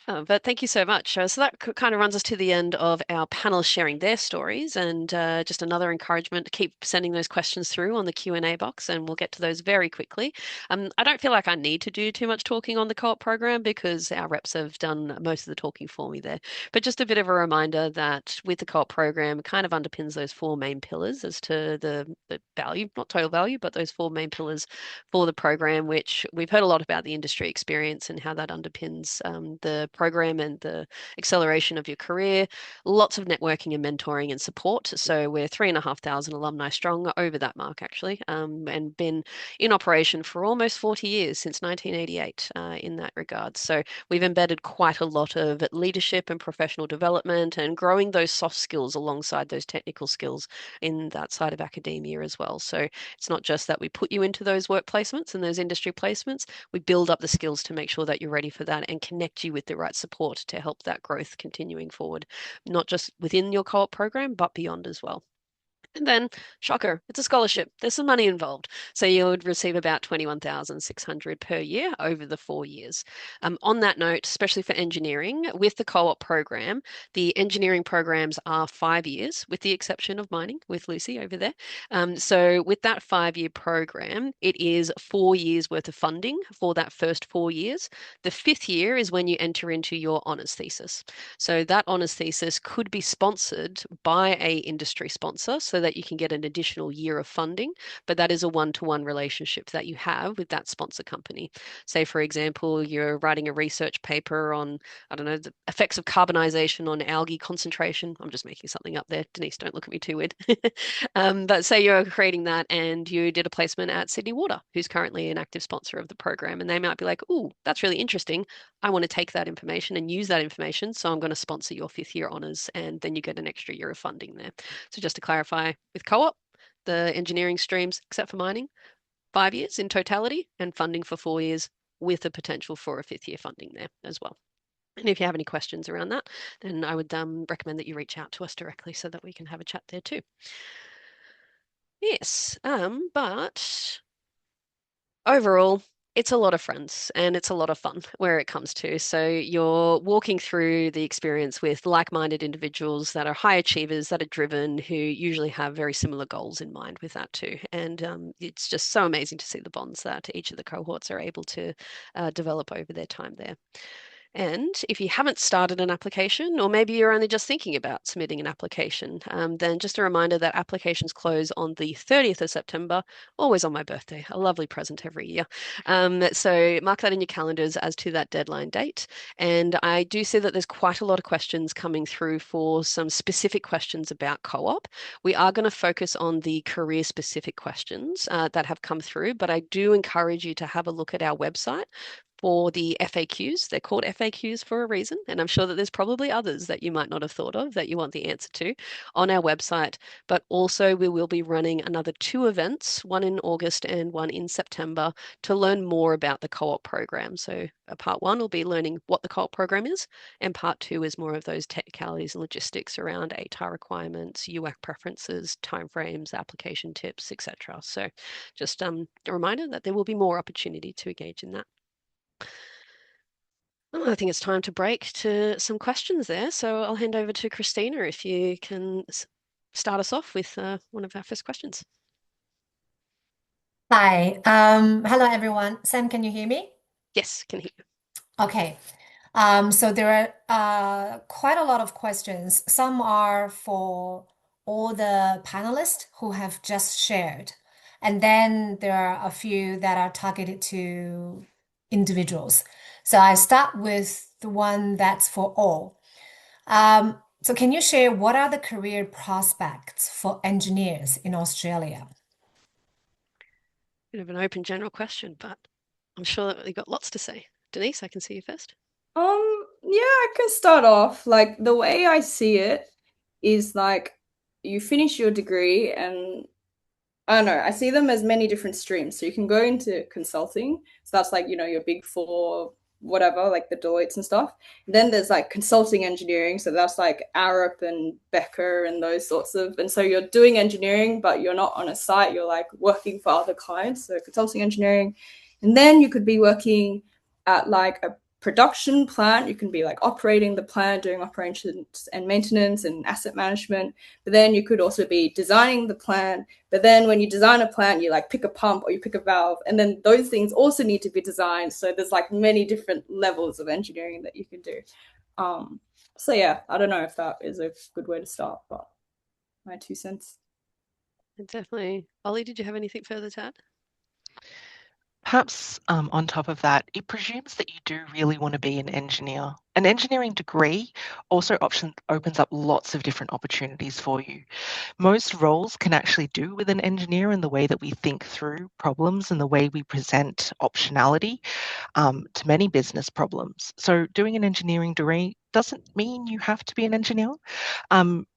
But thank you so much. So that kind of runs us to the end of our panel sharing their stories, and just another encouragement to keep sending those questions through on the Q&A box, and we'll get to those very quickly. I don't feel like I need to do too much talking on the co-op program because our reps have done most of the talking for me there. But just a bit of a reminder that with the co-op program, it kind of underpins those four main pillars as to the value, not total value, but those four main pillars for the program, which we've heard a lot about the industry experience and how that underpins the program and the acceleration of your career. Lots of networking and mentoring and support. So we're 3,500 alumni strong, over that mark actually, and been in operation for almost 40 years, since 1988 in that regard. So we've embedded quite a lot of leadership and professional development and growing those soft skills alongside those technical skills in that side of academia as well. So it's not just that we put you into those work placements and those industry placements, we build up the skills to make sure that you're ready for that and connect you with the right support to help that growth continuing forward, not just within your co-op program, but beyond as well. And then, shocker, it's a scholarship. There's some money involved. So you would receive about 21,600 per year over the 4 years. On that note, especially for engineering, with the co-op program, the engineering programs are 5 years, with the exception of mining with Lucy over there. So with that 5-year program, it is 4 years worth of funding for that first 4 years. The 5th year is when you enter into your honours thesis. So that honours thesis could be sponsored by a industry sponsor. So offer that you can get an additional year of funding, but that is a one-to-one relationship that you have with that sponsor company. Say, for example, you're writing a research paper on, I don't know, the effects of carbonization on algae concentration. I'm just making something up there. Denise, don't look at me too weird. But say you're creating that and you did a placement at Sydney Water, who's currently an active sponsor of the program, and they might be like, "Ooh, that's really interesting. I want to take that information and use that information, so I'm going to sponsor your fifth year honours," and then you get an extra year of funding there. So just to clarify, with co-op, the engineering streams, except for mining, 5 years in totality, and funding for 4 years with the potential for a fifth year funding there as well. And if you have any questions around that, then I would recommend that you reach out to us directly so that we can have a chat there too. Yes, but overall, it's a lot of friends and it's a lot of fun where it comes to. So you're walking through the experience with like-minded individuals that are high achievers, that are driven, who usually have very similar goals in mind with that too. And it's just so amazing to see the bonds that each of the cohorts are able to develop over their time there. And if you haven't started an application, or maybe you're only just thinking about submitting an application, then just a reminder that applications close on the 30th of September, always on my birthday, a lovely present every year. So mark that in your calendars as to that deadline date. And I do see that there's quite a lot of questions coming through for some specific questions about co-op. We are going to focus on the career specific questions that have come through, but I do encourage you to have a look at our website for the FAQs. They're called FAQs for a reason, and I'm sure that there's probably others that you might not have thought of that you want the answer to on our website. But also, we will be running another 2 events, one in August and one in September, to learn more about the co-op program. So, part one will be learning what the co-op program is, and part two is more of those technicalities and logistics around ATAR requirements, UAC preferences, timeframes, application tips, etc. So, just a reminder that there will be more opportunity to engage in that. I think it's time to break to some questions there. So I'll hand over to Christina if you can start us off with one of our first questions. Hi. Hello, everyone. Sam, can you hear me? Yes, can hear you. Okay. So there are quite a lot of questions. Some are for all the panelists who have just shared. And then there are a few that are targeted to individuals. So I start with the one that's for all. So can you share what are the career prospects for engineers in Australia? Bit of an open general question, but I'm sure that you've got lots to say. Denise, I can see you first. Yeah, I can start off. Like the way I see it is like you finish your degree and I don't know, I see them as many different streams. So you can go into consulting. So that's like, your big four, whatever, like the Deloittes and stuff. Then there's like consulting engineering. So that's like Arup and Becker and those sorts of. And so you're doing engineering, but you're not on a site. You're like working for other clients. So consulting engineering. And then you could be working at like a production plant. You can be like operating the plant, doing operations and maintenance and asset management. But then you could also be designing the plant. But then when you design a plant, you like pick a pump or you pick a valve. And then those things also need to be designed. So there's like many different levels of engineering that you can do. So yeah, I don't know if that is a good way to start, but my 2 cents. Definitely. Ollie, did you have anything further to add? Perhaps on top of that, it presumes that you do really want to be an engineer. An engineering degree also opens up lots of different opportunities for you. Most roles can actually do with an engineer in the way that we think through problems and the way we present optionality to many business problems. So doing an engineering degree doesn't mean you have to be an engineer.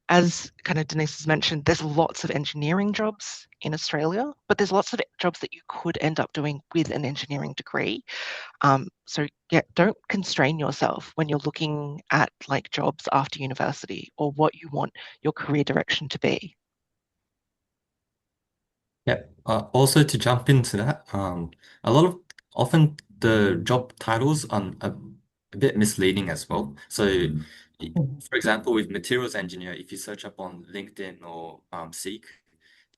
As kind of Denise has mentioned, there's lots of engineering jobs in Australia, but there's lots of jobs that you could end up doing with an engineering degree. So yeah, don't constrain yourself when you're looking at like jobs after university or what you want your career direction to be. Yeah. Also to jump into that, often the job titles are a bit misleading as well. So, for example, with materials engineer, if you search up on LinkedIn or Seek,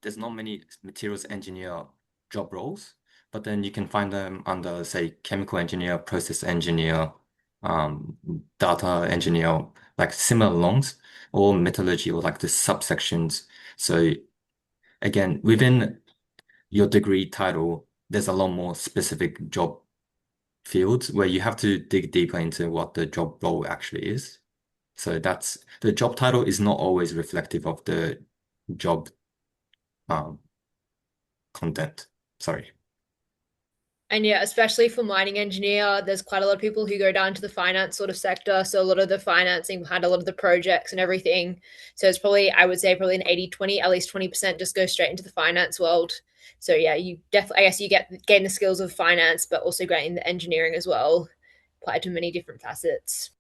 there's not many materials engineer job roles, but then you can find them under, say, chemical engineer, process engineer, um, data engineer, like similar longs, or metallurgy or like the subsections. So again, within your degree title, there's a lot more specific job fields where you have to dig deeper into what the job role actually is. So that's the job title is not always reflective of the job um, content. Sorry. And yeah, especially for mining engineer, there's quite a lot of people who go down to the finance sort of sector. So a lot of the financing behind a lot of the projects and everything. So it's probably, I would say probably an 80-20, at least 20% just goes straight into the finance world. So yeah, you definitely, I guess you gain the skills of finance, but also gain the engineering as well, applied to many different facets.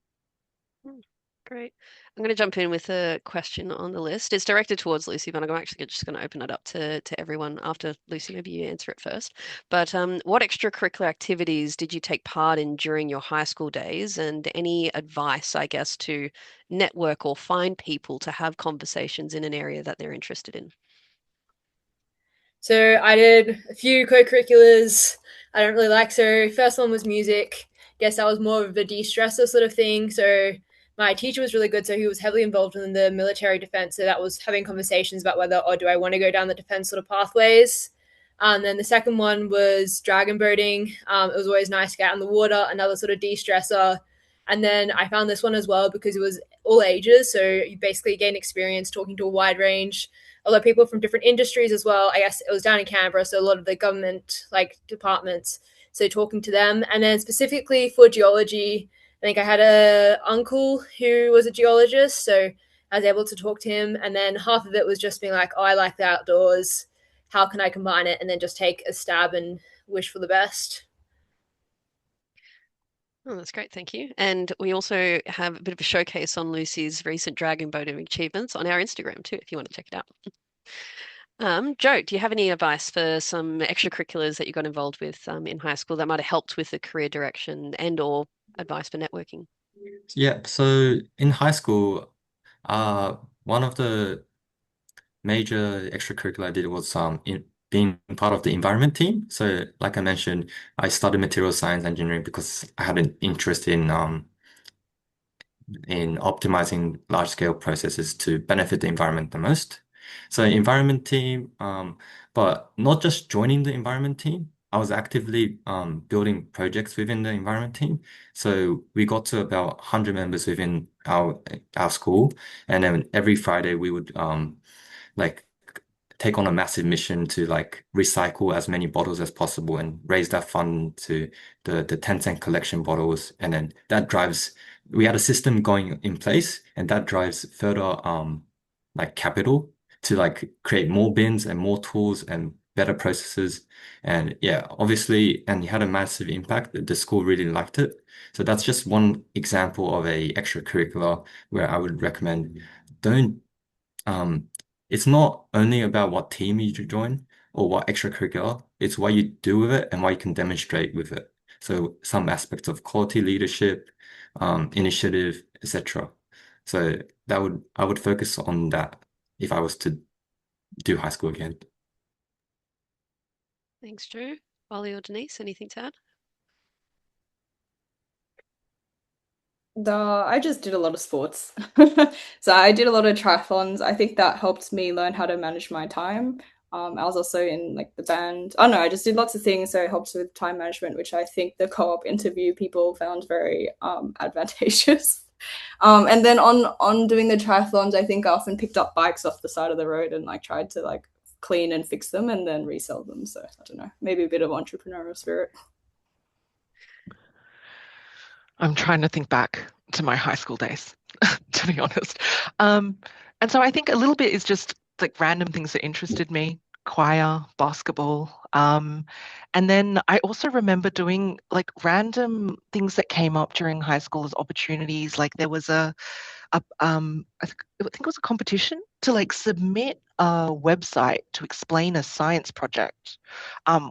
Great. I'm going to jump in with a question on the list. It's directed towards Lucy, but I'm actually just going to open it up to everyone after Lucy. Maybe you answer it first. But what extracurricular activities did you take part in during your high school days? And any advice, I guess, to network or find people to have conversations in an area that they're interested in? So I did a few co-curriculars I don't really like. So first one was music. Guess that was more of a de-stressor sort of thing. So my teacher was really good. So he was heavily involved in the military defense. So that was having conversations about whether, or do I want to go down the defense sort of pathways. And then the second one was dragon boating. It was always nice to get out in the water, another sort of de-stressor. And then I found this one as well because it was all ages. So you basically gain experience talking to a wide range, a lot of people from different industries as well. I guess it was down in Canberra, so a lot of the government like departments. So talking to them, and then specifically for geology, I think I had a uncle who was a geologist, so I was able to talk to him. And then half of it was just being like, "Oh, I like the outdoors. How can I combine it?" And then just take a stab and wish for the best. Oh, that's great. Thank you. And we also have a bit of a showcase on Lucy's recent dragon boating achievements on our Instagram too, if you want to check it out. Joe, do you have any advice for some extracurriculars that you got involved with in high school that might have helped with the career direction and or advice for networking? Yeah, so in high school, one of the major extracurricular I did was in being part of the environment team. So like I mentioned, I studied material science engineering because I had an interest in optimizing large scale processes to benefit the environment the most. So environment team, but not just joining the environment team. I was actively building projects within the environment team. So we got to about 100 members within our school, and then every Friday we would like take on a massive mission to like recycle as many bottles as possible and raise that fund to the 10-cent collection bottles. And then that drives, we had a system going in place and that drives further like capital to like create more bins and more tools and better processes. And yeah, obviously, and it had a massive impact. The school really liked it. So that's just one example of a extracurricular where I would recommend don't um, it's not only about what team you join or what extracurricular, it's what you do with it and what you can demonstrate with it. So some aspects of quality leadership, initiative, etc. So I would focus on that if I was to do high school again. Thanks, Joe. Ollie or Denise, anything to add? I just did a lot of sports. So I did a lot of triathlons. I think that helped me learn how to manage my time. I was also in like the band. I don't know, I just did lots of things, so it helps with time management, which I think the co-op interview people found very advantageous. And then on doing the triathlons, I think I often picked up bikes off the side of the road and like tried to like clean and fix them and then resell them. So I don't know, maybe a bit of entrepreneurial spirit. I'm trying to think back to my high school days, to be honest. And so I think a little bit is just like random things that interested me, choir, basketball. And then I also remember doing like random things that came up during high school as opportunities. Like there was I think it was a competition to like submit a website to explain a science project,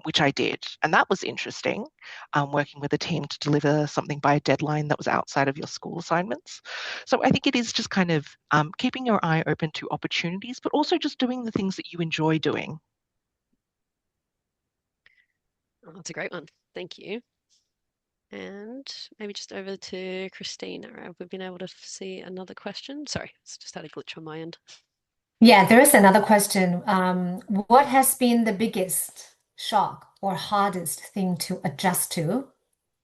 which I did, and that was interesting. Working with a team to deliver something by a deadline that was outside of your school assignments. So I think it is just kind of keeping your eye open to opportunities, but also just doing the things that you enjoy doing. Oh, that's a great one. Thank you. And maybe just over to Christine. All right, we've been able to see another question. Sorry, it's just had a glitch on my end. Yeah, there is another question. What has been the biggest shock or hardest thing to adjust to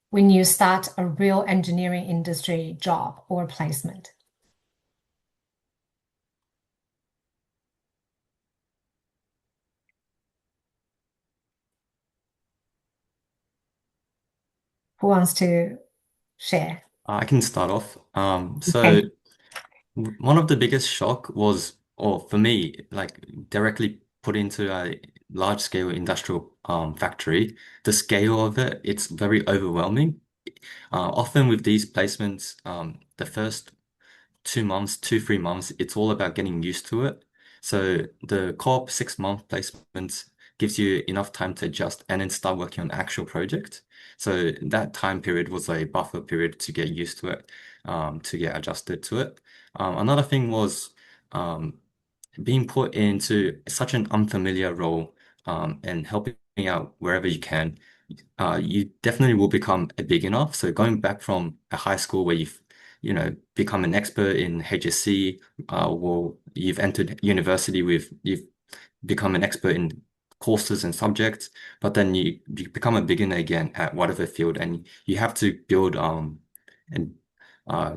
when you start a real engineering industry job or placement? Who wants to share? I can start off. So Okay. one of the biggest shock was, or for me, like directly put into a large scale industrial factory, the scale of it, it's very overwhelming. Often with these placements, the first 2 months, 3 months, it's all about getting used to it. So the co-op 6 month placement gives you enough time to adjust and then start working on actual project. So that time period was a buffer period to get used to it, to get adjusted to it. Another thing was um, being put into such an unfamiliar role, and helping out wherever you can. You definitely will become a beginner. So going back from a high school where become an expert in HSC, or you've entered university you've become an expert in courses and subjects, but then you become a beginner again at whatever field, and you have to build and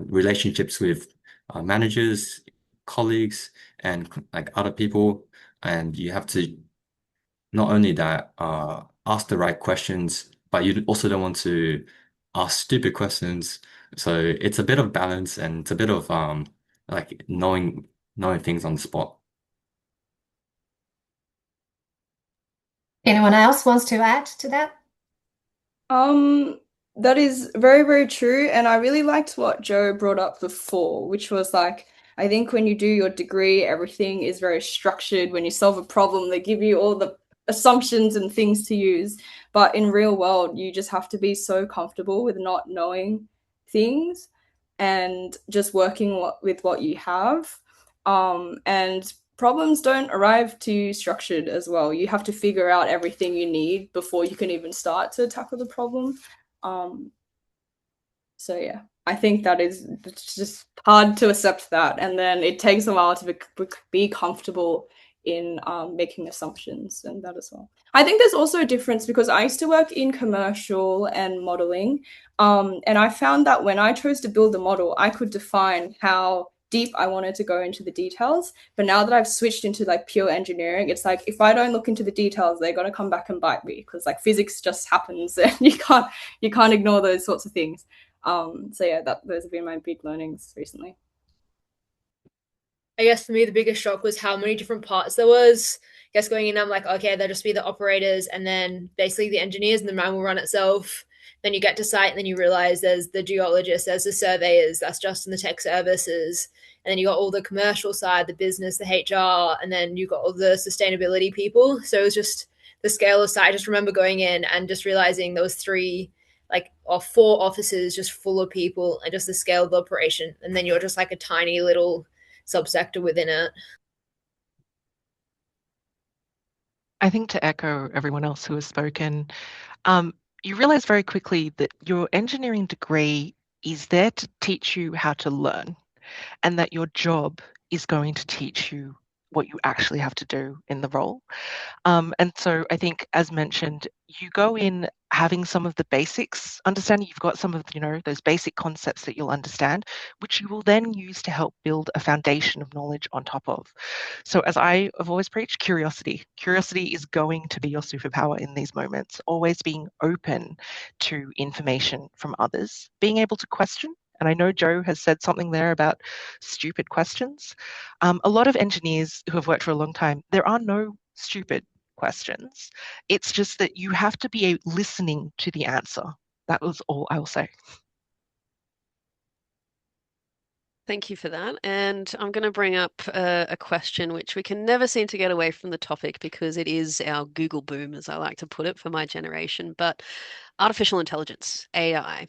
relationships with managers, colleagues, and like other people, and you have to not only that, ask the right questions, but you also don't want to ask stupid questions. So it's a bit of balance, and it's a bit of like knowing things on the spot. Anyone else wants to add to that? Um, that is very, very true. And I really liked what Joe brought up before, which was like, I think when you do your degree, everything is very structured. When you solve a problem, they give you all the assumptions and things to use. But in real world, you just have to be so comfortable with not knowing things and just working with what you have. And problems don't arrive too structured as well. You have to figure out everything you need before you can even start to tackle the problem. Um, so yeah, I think that is it's just hard to accept that, and then it takes a while to be comfortable in making assumptions and that as well. I think there's also a difference because I used to work in commercial and modeling, and I found that when I chose to build a model, I could define how deep I wanted to go into the details. But now that I've switched into like pure engineering, it's like if I don't look into the details, they're gonna come back and bite me because like physics just happens and you can't ignore those sorts of things. So yeah, those have been my big learnings recently. I guess for me, the biggest shock was how many different parts there was. I guess going in, I'm like, okay, there'll just be the operators and then basically the engineers, and the man will run itself. Then you get to site, and then you realize there's the geologists, there's the surveyors, that's just in the tech services. And then you got all the commercial side, the business, the HR, and then you got all the sustainability people. So it was just the scale of site. I just remember going in and just realizing there was three, like, or four offices just full of people, and just the scale of the operation. And then you're just like a tiny little subsector within it. I think to echo everyone else who has spoken, you realize very quickly that your engineering degree is there to teach you how to learn, and that your job is going to teach you what you actually have to do in the role. And so I think, as mentioned, you go in having some of the basics, understanding you've got some of, those basic concepts that you'll understand, which you will then use to help build a foundation of knowledge on top of. So as I have always preached, curiosity. Curiosity is going to be your superpower in these moments, always being open to information from others, being able to question. And I know Joe has said something there about stupid questions. A lot of engineers who have worked for a long time, there are no stupid questions. It's just that you have to be listening to the answer. That was all I will say. Thank you for that. And I'm going to bring up a question which we can never seem to get away from the topic because it is our Google boom, as I like to put it for my generation. But artificial intelligence, AI.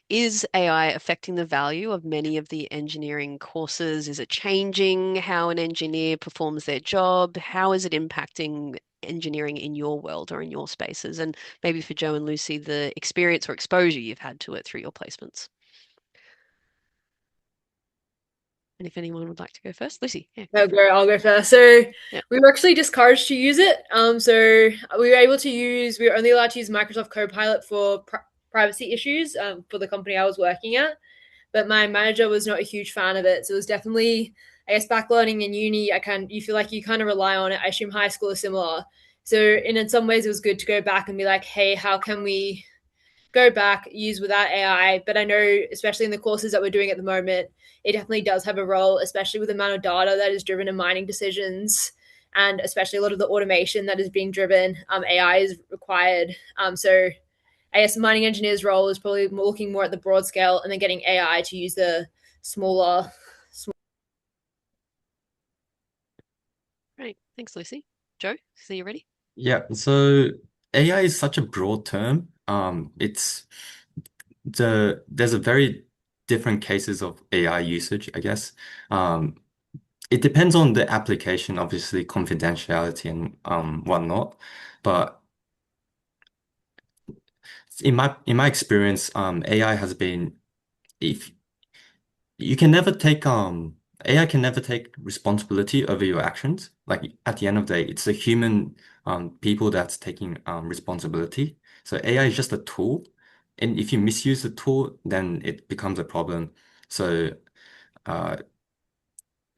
Is AI affecting the value of many of the engineering courses? Is it changing how an engineer performs their job? How is it impacting engineering in your world or in your spaces? And maybe for Joe and Lucy, the experience or exposure you've had to it through your placements. And if anyone would like to go first, Lucy, yeah, I'll go first. So yeah. we were actually discouraged to use it. So we were only allowed to use Microsoft Copilot for privacy issues for the company I was working at. But my manager was not a huge fan of it. So it was definitely, I guess, back learning in uni, you feel like you kind of rely on it. I assume high school is similar. So in some ways it was good to go back and be like, hey, how can we go back, use without AI? But I know, especially in the courses that we're doing at the moment, it definitely does have a role, especially with the amount of data that is driven in mining decisions, and especially a lot of the automation that is being driven. AI is required. So I guess mining engineer's role is probably looking more at the broad scale and then getting AI to use the smaller. Great. Thanks, Lucy. Joe, so you ready? Yeah, so AI is such a broad term. There's a very different cases of AI usage, I guess. Um, it depends on the application, obviously, confidentiality and whatnot. But in my experience, AI has been if you can never take AI can never take responsibility over your actions. Like at the end of the day, it's the human people that's taking responsibility. So AI is just a tool, and if you misuse the tool, then it becomes a problem. So uh,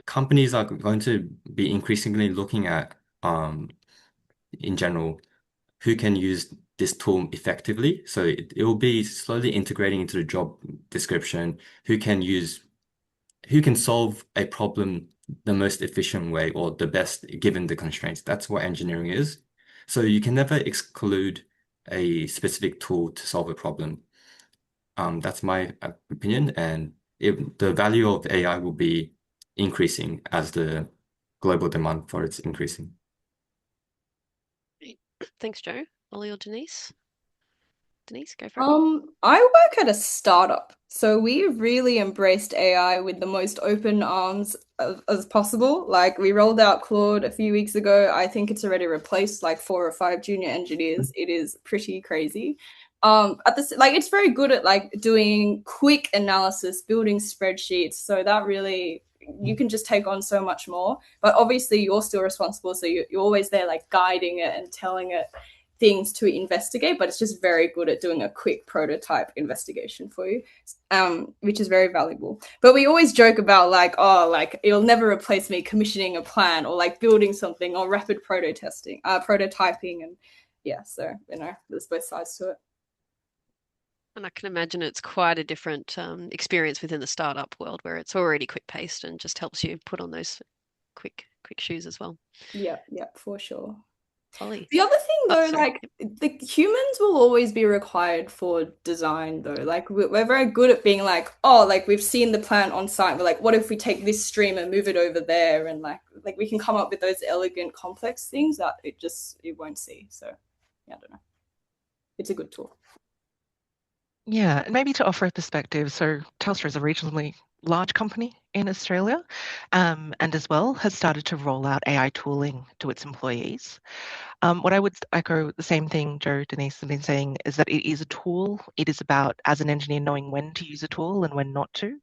companies are going to be increasingly looking at in general who can use this tool effectively. So it will be slowly integrating into the job description, who can solve a problem the most efficient way or the best given the constraints. That's what engineering is. So you can never exclude a specific tool to solve a problem. That's my opinion, and the value of AI will be increasing as the global demand for it's increasing. Great. Thanks, Joe. Ollie or Denise? Denise, go for it. I work at a startup, so we really embraced AI with the most open arms as possible. Like we rolled out Claude a few weeks ago. I think it's already replaced like 4 or 5 junior engineers. It is pretty crazy. At this, like it's very good at like doing quick analysis, building spreadsheets. So that really you can just take on so much more. But obviously, you're still responsible, so you're always there, like guiding it and telling it things to investigate, but it's just very good at doing a quick prototype investigation for you, which is very valuable. But we always joke about like, oh, like it'll never replace me commissioning a plan or like building something or rapid prototyping, and yeah, so there's both sides to it. And I can imagine it's quite a different experience within the startup world where it's already quick paced and just helps you put on those quick shoes as well. Yeah, for sure. Ollie. The other thing Oh, though, sorry. like the humans will always be required for design though. Like we're very good at being like, oh, like we've seen the plant on site. We're like, what if we take this stream and move it over there? And like we can come up with those elegant, complex things that it won't see. So yeah, I don't know. It's a good tool. Yeah, and maybe to offer a perspective, so Telstra is a regionally large company in Australia, and as well has started to roll out AI tooling to its employees. What I would echo the same thing Joe, Denise have been saying is that it is a tool. It is about, as an engineer, knowing when to use a tool and when not to.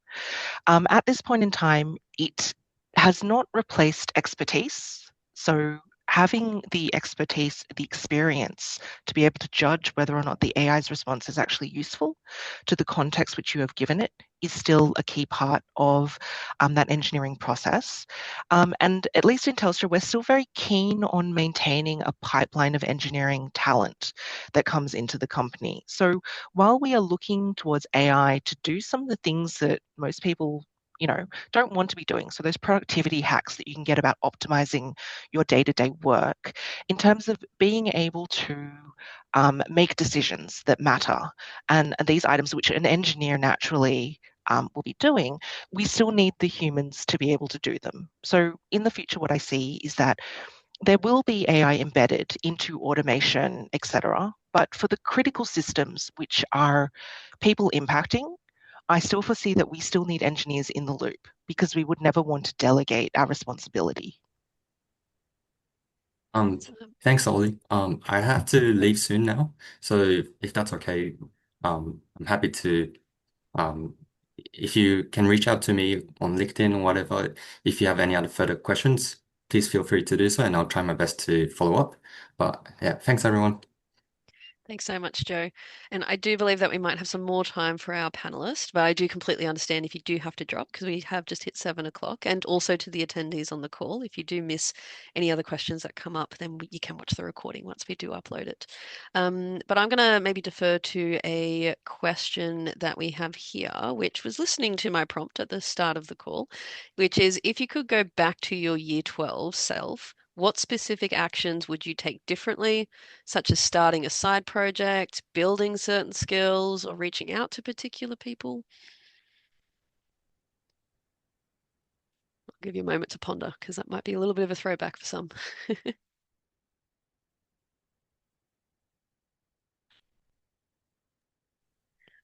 At this point in time, it has not replaced expertise. So having the expertise, the experience to be able to judge whether or not the AI's response is actually useful to the context which you have given it is still a key part of that engineering process. And at least in Telstra, we're still very keen on maintaining a pipeline of engineering talent that comes into the company. So while we are looking towards AI to do some of the things that most people don't want to be doing. So those productivity hacks that you can get about optimizing your day-to-day work in terms of being able to make decisions that matter. And these items which an engineer naturally will be doing, we still need the humans to be able to do them. So in the future, what I see is that there will be AI embedded into automation, etc. But for the critical systems which are people impacting, I still foresee that we still need engineers in the loop because we would never want to delegate our responsibility. Thanks, Ollie. I have to leave soon now, so if that's okay, I'm happy to um if you can reach out to me on LinkedIn or whatever, if you have any other further questions, please feel free to do so, and I'll try my best to follow up. But yeah, thanks everyone. Thanks so much, Joe. And I do believe that we might have some more time for our panelists, but I do completely understand if you do have to drop because we have just hit 7 o'clock. And also to the attendees on the call, if you do miss any other questions that come up, then you can watch the recording once we do upload it. But I'm going to maybe defer to a question that we have here, which was listening to my prompt at the start of the call, which is if you could go back to your year 12 self, what specific actions would you take differently, such as starting a side project, building certain skills, or reaching out to particular people? I'll give you a moment to ponder because that might be a little bit of a throwback for some.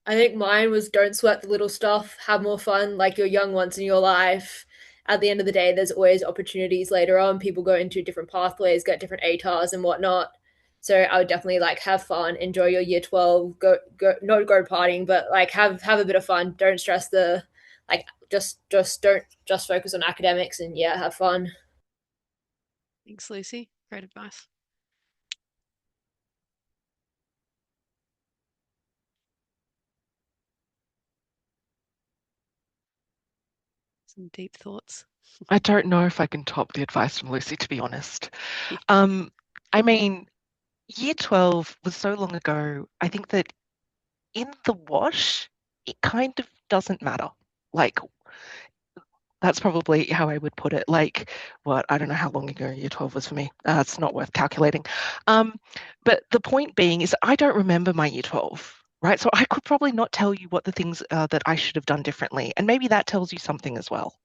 I think mine was don't sweat the little stuff, have more fun, like you're young once in your life. At the end of the day, there's always opportunities later on. People go into different pathways, get different ATARs and whatnot. So I would definitely like have fun, enjoy your year 12, go not go partying, but like have a bit of fun. Don't stress the like just don't just focus on academics and yeah, have fun. Thanks, Lucy. Great advice. Some deep thoughts. I don't know if I can top the advice from Lucy, to be honest. Yeah. I mean, year 12 was so long ago. I think that in the wash, it kind of doesn't matter. Like, that's probably how I would put it. Like, what? I don't know how long ago year 12 was for me. It's not worth calculating. But the point being is I don't remember my year 12, right? So I could probably not tell you what the things that I should have done differently. And maybe that tells you something as well.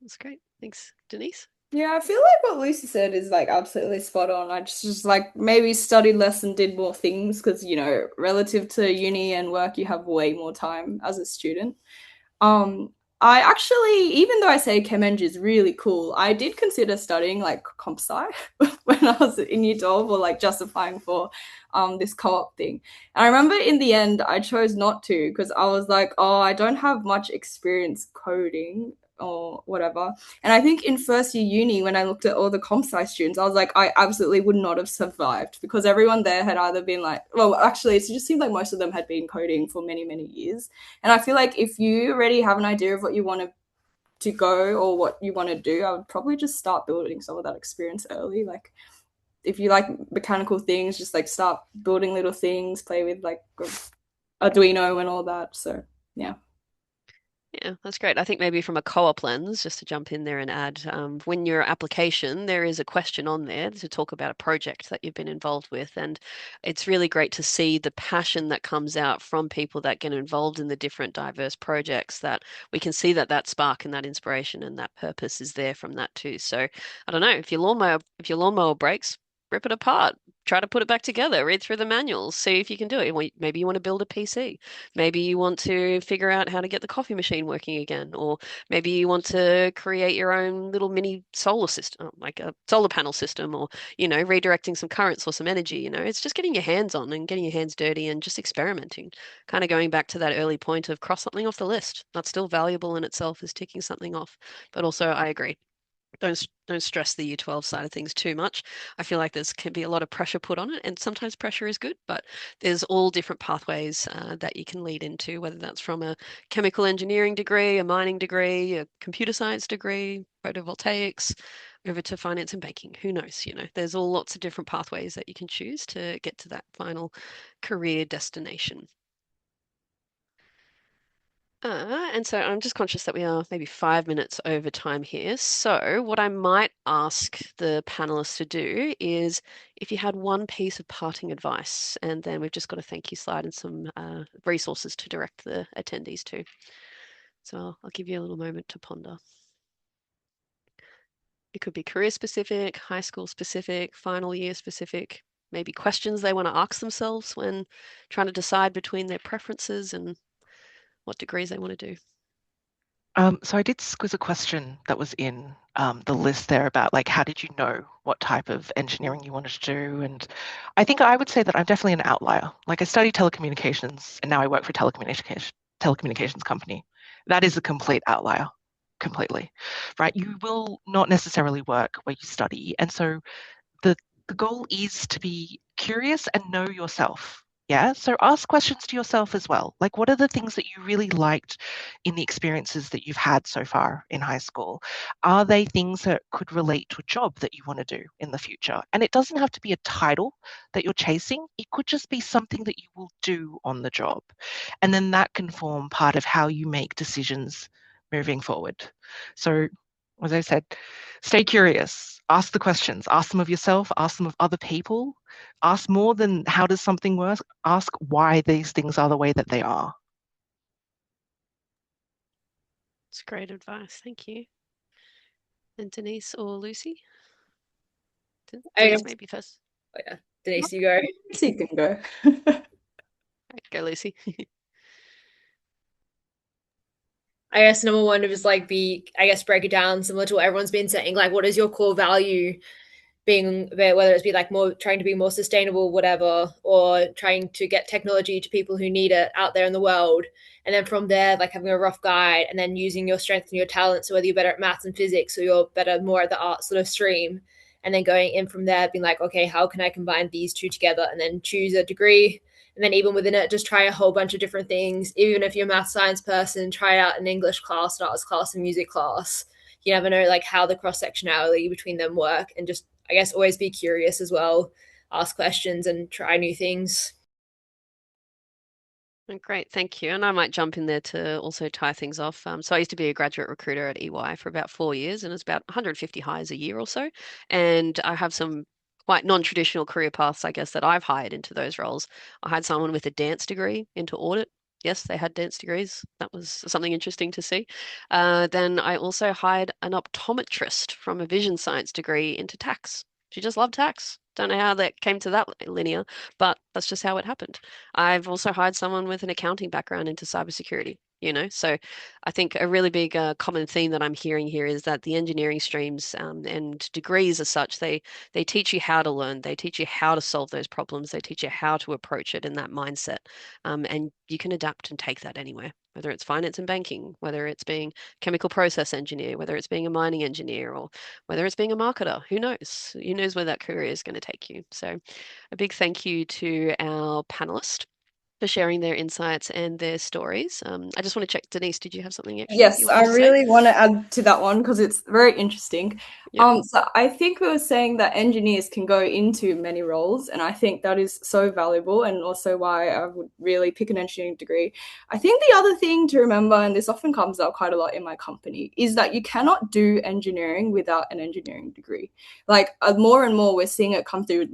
That's great. Thanks, Denise. Yeah, I feel like what Lucy said is like absolutely spot on. I just like maybe studied less and did more things because, relative to uni and work, you have way more time as a student. Um, I actually, even though I say Chem Eng is really cool, I did consider studying like comp sci when I was in year 12 or like just applying for this co-op thing. And I remember in the end, I chose not to because I was like, oh, I don't have much experience coding or whatever. And I think in first year uni, when I looked at all the comp sci students, I was like, I absolutely would not have survived because everyone there had either been like, well, actually, it just seemed like most of them had been coding for many, many years. And I feel like if you already have an idea of what you want to go or what you want to do, I would probably just start building some of that experience early. Like if you like mechanical things, just like start building little things, play with like Arduino and all that. So yeah. Yeah, that's great. I think maybe from a co-op lens, just to jump in there and add, when your application, there is a question on there to talk about a project that you've been involved with. And it's really great to see the passion that comes out from people that get involved in the different diverse projects that we can see that that spark and that inspiration and that purpose is there from that too. So I don't know, if your lawnmower breaks, rip it apart. Try to put it back together, read through the manuals, see if you can do it. Maybe you want to build a PC. Maybe you want to figure out how to get the coffee machine working again, or maybe you want to create your own little mini solar system, like a solar panel system, or, redirecting some currents or some energy. It's just getting your hands on and getting your hands dirty and just experimenting. Kind of going back to that early point of cross something off the list. That's still valuable in itself as ticking something off. But also, I agree. Don't stress the year 12 side of things too much. I feel like there's can be a lot of pressure put on it, and sometimes pressure is good, but there's all different pathways that you can lead into, whether that's from a chemical engineering degree, a mining degree, a computer science degree, photovoltaics, over to finance and banking. Who knows? There's all lots of different pathways that you can choose to get to that final career destination. And so I'm just conscious that we are maybe 5 minutes over time here. So, what I might ask the panelists to do is if you had one piece of parting advice, and then we've just got a thank you slide and some resources to direct the attendees to. So, I'll give you a little moment to ponder. It could be career specific, high school specific, final year specific, maybe questions they want to ask themselves when trying to decide between their preferences and what degrees they want to do. So I did squiz a question that was in the list there about like how did you know what type of engineering you wanted to do? And I think I would say that I'm definitely an outlier. Like I studied telecommunications and now I work for a telecommunications company. That is a complete outlier, completely, right? You will not necessarily work where you study. And so the the goal is to be curious and know yourself. Yeah. So ask questions to yourself as well. Like, what are the things that you really liked in the experiences that you've had so far in high school? Are they things that could relate to a job that you want to do in the future? And it doesn't have to be a title that you're chasing, it could just be something that you will do on the job. And then that can form part of how you make decisions moving forward. So, as I said, stay curious, ask the questions, ask them of yourself, ask them of other people, ask more than how does something work, ask why these things are the way that they are. It's great advice. Thank you. And Denise or Lucy? Denise, maybe first. Oh, yeah. Denise, you go. So you can go. Go, Lucy. I guess number one is like break it down similar to what everyone's been saying. Like, what is your core value? Being there, whether it's be like more trying to be more sustainable, whatever, or trying to get technology to people who need it out there in the world. And then from there, like having a rough guide and then using your strengths and your talents. So whether you're better at maths and physics or you're better more at the art sort of stream, and then going in from there, being like, okay, how can I combine these two together? And then choose a degree. And then even within it, just try a whole bunch of different things. Even if you're a math science person, try out an English class, an arts class, and music class. You never know like how the cross sectionality between them work, and just I guess always be curious as well, ask questions and try new things. Great, thank you. And I might jump in there to also tie things off. So I used to be a graduate recruiter at EY for about 4 years, and it's about 150 hires a year or so. And I have some quite non-traditional career paths, I guess, that I've hired into those roles. I had someone with a dance degree into audit. Yes, they had dance degrees. That was something interesting to see. Then I also hired an optometrist from a vision science degree into tax. She just loved tax. Don't know how that came to that linear, but that's just how it happened. I've also hired someone with an accounting background into cybersecurity, So I think a really big common theme that I'm hearing here is that the engineering streams and degrees as such, they teach you how to learn, they teach you how to solve those problems, they teach you how to approach it in that mindset. And you can adapt and take that anywhere, whether it's finance and banking, whether it's being chemical process engineer, whether it's being a mining engineer, or whether it's being a marketer. Who knows? Who knows where that career is going to take you? So a big thank you to our panelists for sharing their insights and their stories. I just want to check, Denise, did you have something extra you Yes, I wanted to say? really want to add to that one because it's very interesting. Yep. So I think we were saying that engineers can go into many roles, and I think that is so valuable, and also why I would really pick an engineering degree. I think the other thing to remember, and this often comes up quite a lot in my company, is that you cannot do engineering without an engineering degree. Like more and more, we're seeing it come through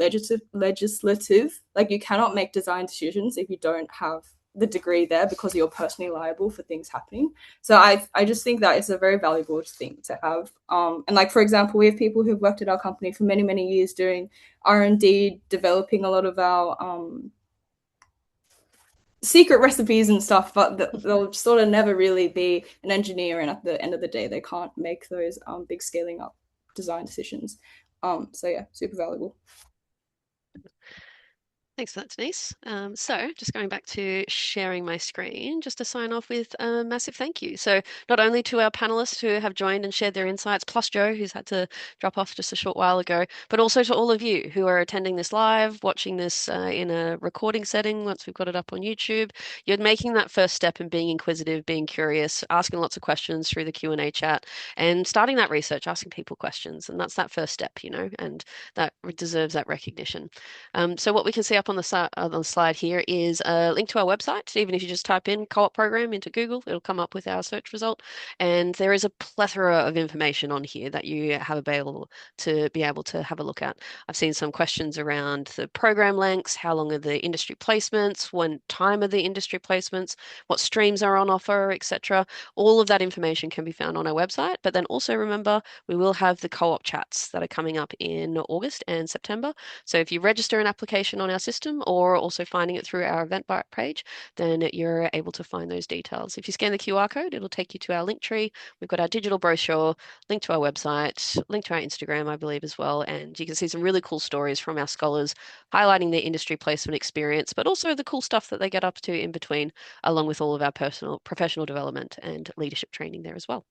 legislative. Like you cannot make design decisions if you don't have the degree there because you're personally liable for things happening. So I just think that it's a very valuable thing to have. And like for example, we have people who've worked at our company for many years doing R&D, developing a lot of our secret recipes and stuff, but they'll sort of never really be an engineer. And at the end of the day, they can't make those big scaling up design decisions. So yeah, super valuable. Thanks for that, Denise. So just going back to sharing my screen, just to sign off with a massive thank you. So not only to our panelists who have joined and shared their insights, plus Joe, who's had to drop off just a short while ago, but also to all of you who are attending this live, watching this in a recording setting once we've got it up on YouTube. You're making that first step in being inquisitive, being curious, asking lots of questions through the Q&A chat, and starting that research, asking people questions. And that's that first step, and that deserves that recognition. So what we can see up on the slide here is a link to our website. Even if you just type in Co-op Program into Google, it'll come up with our search result. And there is a plethora of information on here that you have available to be able to have a look at. I've seen some questions around the program lengths, how long are the industry placements, when time are the industry placements, what streams are on offer, etc. All of that information can be found on our website. But then also remember, we will have the co-op chats that are coming up in August and September. So if you register an application on our system, system or also finding it through our Eventbrite page, then you're able to find those details. If you scan the QR code, it'll take you to our link tree. We've got our digital brochure, link to our website, link to our Instagram, I believe, as well. And you can see some really cool stories from our scholars highlighting their industry placement experience, but also the cool stuff that they get up to in between, along with all of our personal professional development and leadership training there as well.